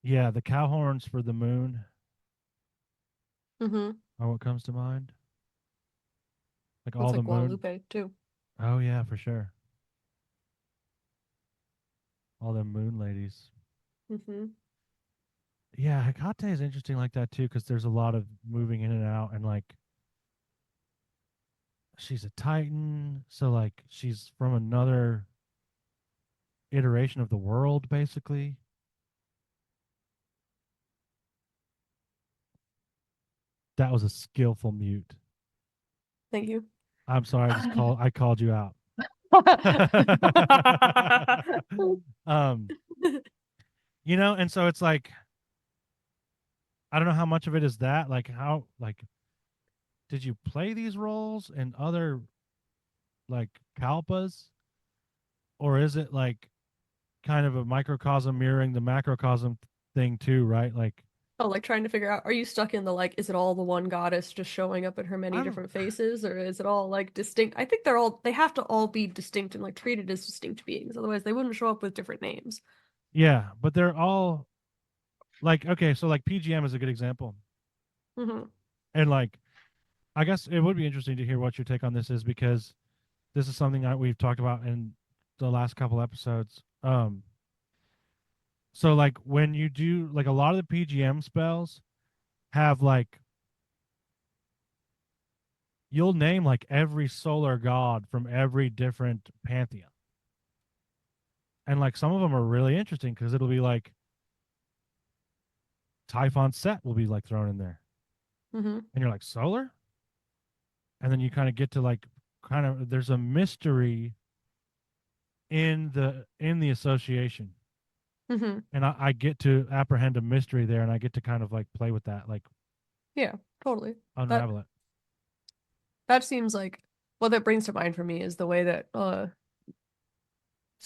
yeah, the cow horns for the moon Mm-hmm. are what comes to mind. Like all Looks the like moon. Guadalupe too. Oh yeah, for sure. All them moon ladies. Mm-hmm. Yeah, Hecate is interesting like that too because there's a lot of moving in and out and like she's a titan, so like she's from another iteration of the world basically. That was a skillful mute. Thank you. I'm sorry, I called you out. um, and so it's like I don't know how much of it is that, like how like did you play these roles in other like kalpas, or is it like kind of a microcosm mirroring the macrocosm thing too, right? Like Oh, like trying to figure out, are you stuck in the like, is it all the one goddess just showing up in her many I'm different faces, or is it all like distinct? I think they have to all be distinct and like treated as distinct beings, otherwise they wouldn't show up with different names. yeah, but they're all like okay, so like PGM is a good example. Mm-hmm. And like I guess it would be interesting to hear what your take on this is because this is something that we've talked about in the last couple episodes. So like when you do like a lot of the PGM spells have like you'll name like every solar god from every different pantheon. And like some of them are really interesting because it'll be like Typhon Set will be like thrown in there. Mm-hmm. And you're like, solar? And then you kind of get to like kind of there's a mystery in the association. Mm-hmm. And I get to apprehend a mystery there and I get to kind of like play with that, like Yeah, totally. That unravel it. that seems like what that brings to mind for me is the way that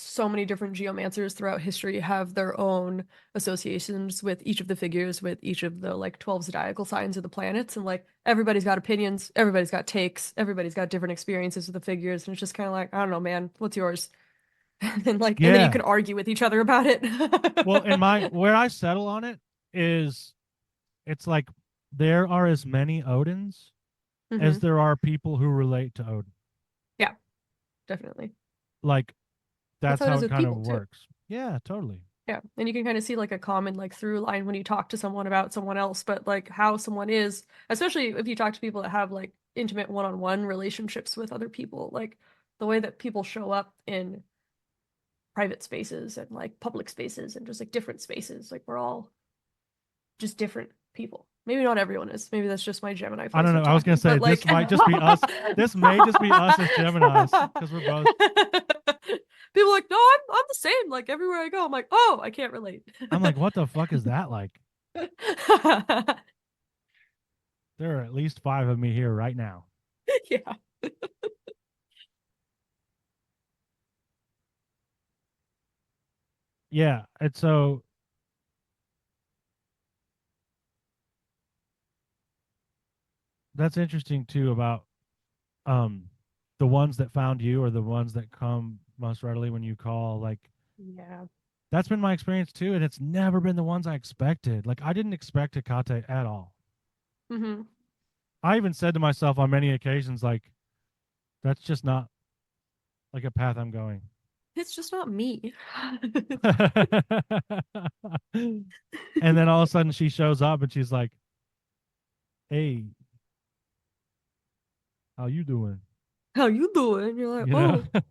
so many different geomancers throughout history have their own associations with each of the figures, with each of the like 12 zodiacal signs of the planets, and like everybody's got opinions, everybody's got takes, everybody's got different experiences with the figures, and it's just kind of like, I don't know, man, what's yours? And then you Yeah. can argue with each other about it. Well, in my where I settle on it is it's like there are as many Odins as Hmm. there are people who relate to Odin. Yeah, definitely. Like That's that's how it how is it with kind of people too. works. Yeah, totally. Yeah, and you can kind of see like a common like through line when you talk to someone about someone else, but like how someone is, especially if you talk to people that have like intimate one-on-one relationships with other people, like the way that people show up in private spaces and like public spaces and just like different spaces, like we're all just different people. Maybe not everyone is. Maybe that's just my Gemini I don't placement know. I was gonna talking, say but this like might just be us. This may just be us as Geminis because we're both. people are like, no, I'm the same. Like everywhere I go, I'm like, oh, I can't relate. I'm like, what the fuck is that like? There are at least 5 of me here right now. Yeah. Yeah, and so that's interesting too about um the ones that found you or the ones that come most readily when you call. Like Yeah. that's been my experience too, and it's never been the ones I expected. Like I didn't expect Hecate at all. Hmm. I even said to myself on many occasions, like, that's just not like a path I'm going. It's just not me. And then all of a sudden she shows up and she's like, "Hey, how you doing?" How you doing? You're like, You know? oh,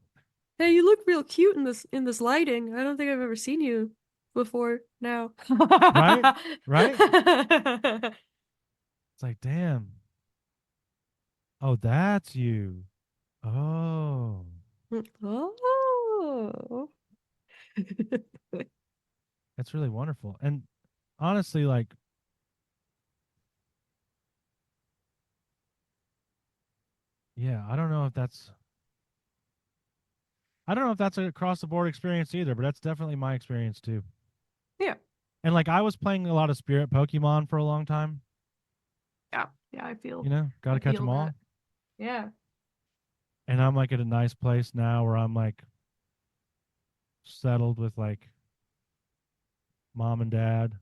hey, you look real cute in this lighting. I don't think I've ever seen you before now. Right? Right? It's like, "Damn. Oh, that's you. Oh." Oh. That's really wonderful. And honestly, like, yeah, I don't know if that's a across the board experience either, but that's definitely my experience too. Yeah. And like I was playing a lot of spirit Pokemon for a long time, Yeah. Yeah, got I to catch feel them that. all. Yeah. And I'm like at a nice place now where I'm like settled with like mom and dad,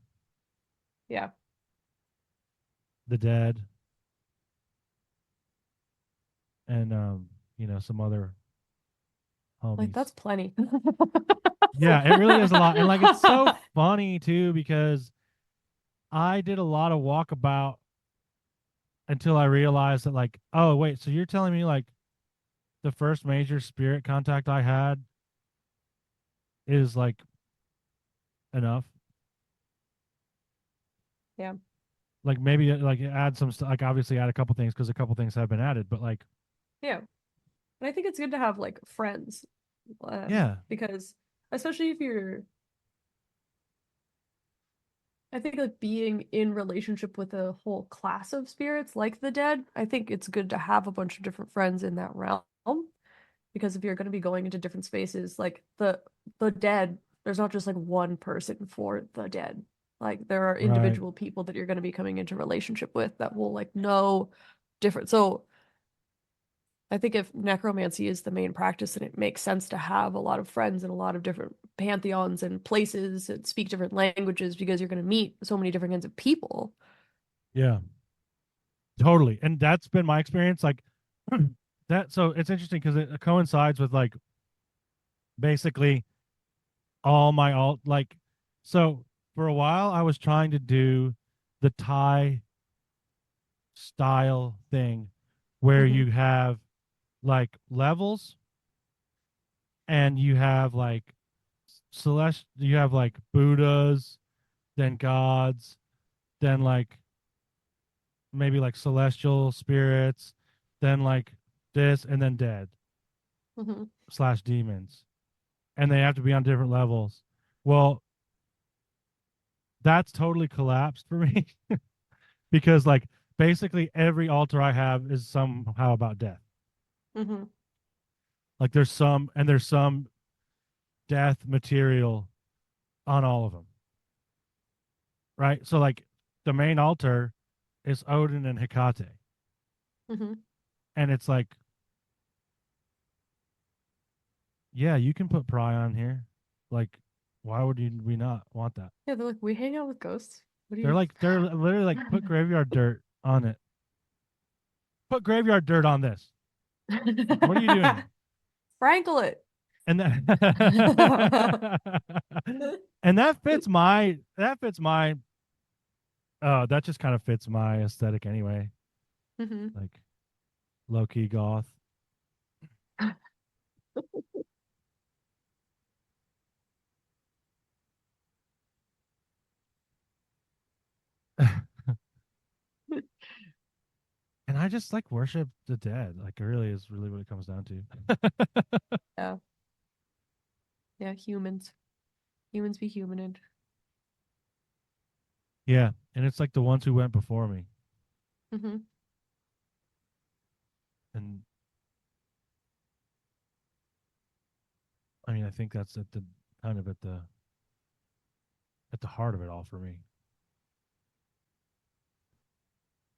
Yeah. the dead, and some other Like homies. that's plenty. Yeah, it really is a lot. And like it's so funny too because I did a lot of walkabout until I realized that like, oh wait, so you're telling me like the first major spirit contact I had is like enough? Yeah. Like maybe like add some like obviously add a couple things because a couple things have been added, but like Yeah. And I think it's good to have like friends, yeah, because especially if you're, I think like being in relationship with a whole class of spirits like the dead, I think it's good to have a bunch of different friends in that realm because if you're going to be going into different spaces, like the dead, there's not just like one person for the dead. Like there are right. individual people that you're going to be coming into relationship with that will like know different. So I think if necromancy is the main practice, then it makes sense to have a lot of friends in a lot of different pantheons and places and speak different languages because you're going to meet so many different kinds of people. Yeah, totally. And that's been my experience. Like that. So it's interesting because it coincides with like basically all like. So for a while, I was trying to do the Thai style thing where Hmm. you have like levels and you have like you have like Buddhas, then gods, then like maybe like celestial spirits, then like this, and then dead Hmm. slash demons. And they have to be on different levels. Well, that's totally collapsed for me because like basically every altar I have is somehow about death. Hmm. Like there's some death material on all of them, right? So like the main altar is Odin and Hecate, Mm-hmm. and it's like, yeah, you can put Pry on here. Like, why would we not want that? Yeah, they're like, we hang out with ghosts. What do They're you? like, they're literally like, put graveyard dirt on it. Put graveyard dirt on this. Like, what are you doing? Sprinkle it. And and that just kind of fits my aesthetic anyway. Mm-hmm. Like low key goth. And I just like worship the dead. Like it really is really what it comes down to. Yeah. Yeah, humans. Humans be humaned. Yeah. And it's like the ones who went before me. Mm-hmm. And I mean I think that's at the kind of at the heart of it all for me.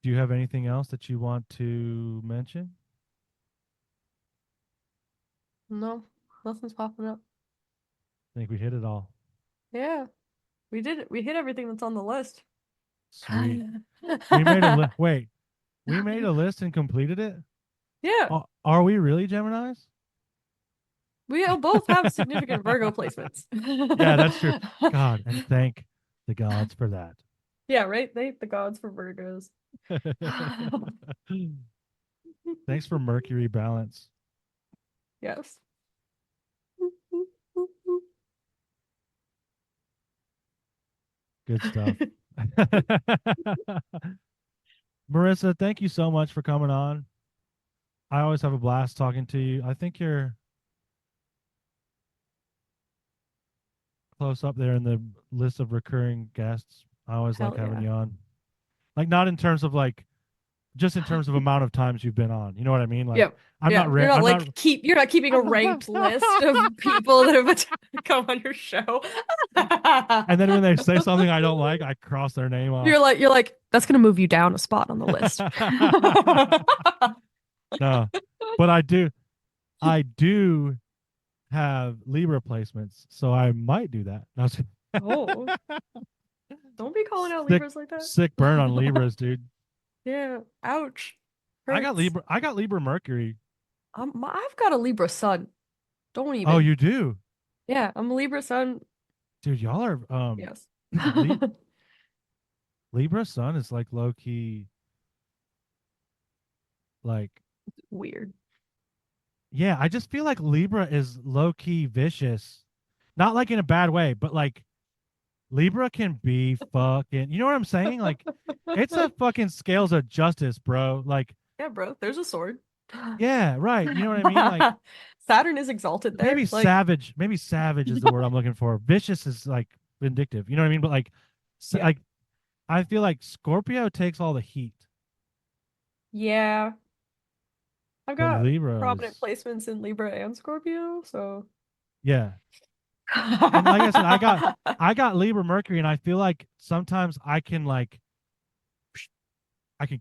Do you have anything else that you want to mention? No, nothing's popping up. I think we hit it all. Yeah, we did it. We hit everything that's on the list. Sweet. We made a wait. We made a list and completed it? Yeah, Are we really Geminis? we both have significant Virgo placements. Yeah, that's true. God, and thank the gods for that. Yeah, right? Thank the gods for Virgos. Thanks for Mercury balance. Yes. Good stuff. Marissa, thank you so much for coming on. I always have a blast talking to you. I think you're close up there in the list of recurring guests. I always like Hell having yeah. you on. Like not in terms of like just in terms of amount of times you've been on. You know what I mean? Like Yep. I'm Yeah, not you're rare. not I'm not like you're not keeping a ranked list of people that have come on your show. and then when they say something I don't like, I cross their name off. You're like that's gonna move you down a spot on the list. No. But I do have Libra placements, so I might do that. No, Oh, don't be calling out sick Libras like that. sick burn on Libras, dude. Yeah, ouch. I got Hurts. Libra Mercury. I've got a Libra sun. Don't Oh, even. you do? Yeah, I'm a Libra sun. Dude, y'all are Yes. Libra sun is like low key like Weird. yeah, I just feel like Libra is low key vicious. Not like in a bad way, but like Libra can be fucking, you know what I'm saying? Like it's a fucking scales of justice, bro. Like Yeah, bro, there's a sword. yeah, right. You know what I mean? Like Saturn is exalted there. maybe Like, savage, maybe savage is the word I'm looking for. Vicious is like vindictive. You know what I mean? But like yeah. like I feel like Scorpio takes all the heat, Yeah. I've but got Libra prominent is placements in Libra and Scorpio, so yeah. And like I said, I got Libra Mercury, and I feel like sometimes I can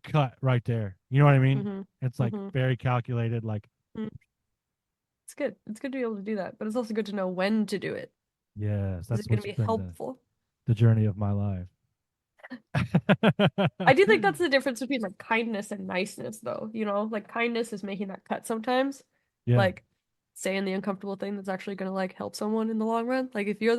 cut right there. You know what I mean? hmm It's like hmm very calculated. Like It's good. It's good to be able to do that, but it's also good to know when to do it. yes, Is that's it going what's to be been helpful? the journey of my life. I do think that's the difference between like kindness and niceness, though. You know, like kindness is making that cut sometimes. Yeah, Like saying the uncomfortable thing that's actually gonna like help someone in the long run. Like if you're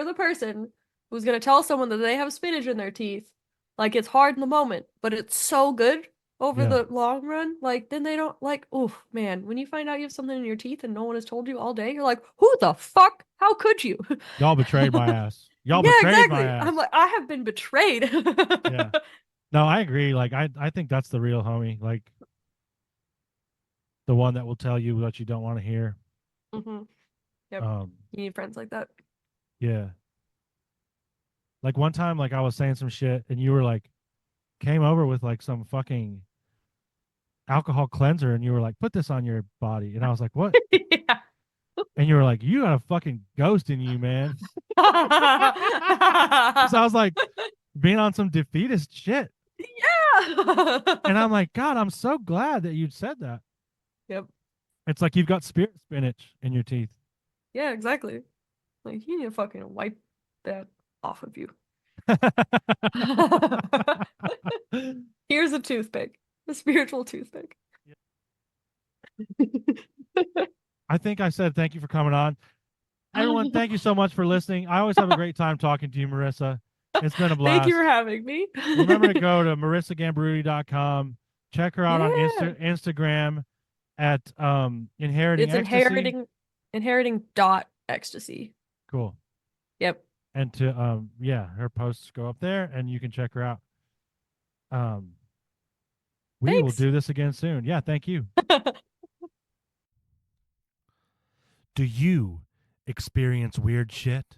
the person who's gonna tell someone that they have spinach in their teeth, like it's hard in the moment, but it's so good over yeah. the long run, like then they don't like, oh man, when you find out you have something in your teeth and no one has told you all day, you're like, who the fuck? How could you? Y'all betrayed my ass. Y'all Yeah, betrayed my exactly. I'm ass. like, I have been betrayed. Yeah. No, I agree. Like I think that's the real homie. Like the one that will tell you what you don't want to hear. hmm Yep. Um, You need friends like that. yeah. Like one time, like I was saying some shit, and you were like, came over with like some fucking alcohol cleanser, and you were like, put this on your body, and I was like, what? Yeah. And you were like, you got a fucking ghost in you, man. So I was like, being on some defeatist shit. Yeah. And I'm like, God, I'm so glad that you said that. Yep. It's like you've got spirit spinach in your teeth. Yeah, exactly. Like you need to fucking wipe that off of you. Here's a toothpick, a spiritual toothpick. I think I said thank you for coming on. Everyone, thank you so much for listening. I always have a great time talking to you, Marissa. It's been a Thank you blast. for having me. Remember to go to marissagambaruti.com. Check her out on Yeah. Instagram at Inheriting It's Ecstasy. inheriting dot ecstasy. Cool. Yep. And to yeah, her posts go up there and you can check her out. We will Thanks. do this again soon. Yeah, thank you. Do you experience weird shit?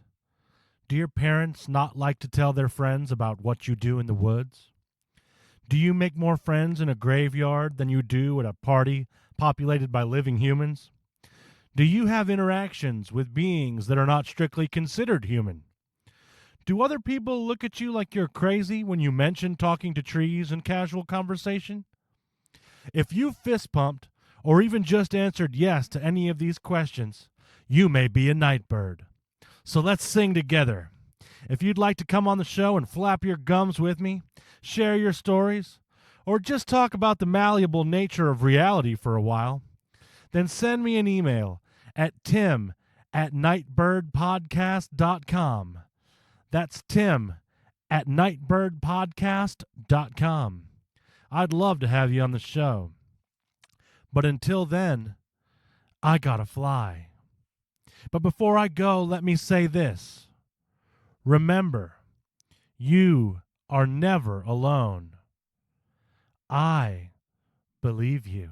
Do your parents not like to tell their friends about what you do in the woods? Do you make more friends in a graveyard than you do at a party populated by living humans? Do you have interactions with beings that are not strictly considered human? Do other people look at you like you're crazy when you mention talking to trees in casual conversation? If you fist pumped or even just answered yes to any of these questions, you may be a nightbird. So let's sing together. If you'd like to come on the show and flap your gums with me, share your stories, or just talk about the malleable nature of reality for a while, then send me an email at tim@nightbirdpodcast.com. That's tim@nightbirdpodcast.com. I'd love to have you on the show. But until then, I gotta fly. But before I go, let me say this. Remember, you are never alone. I believe you.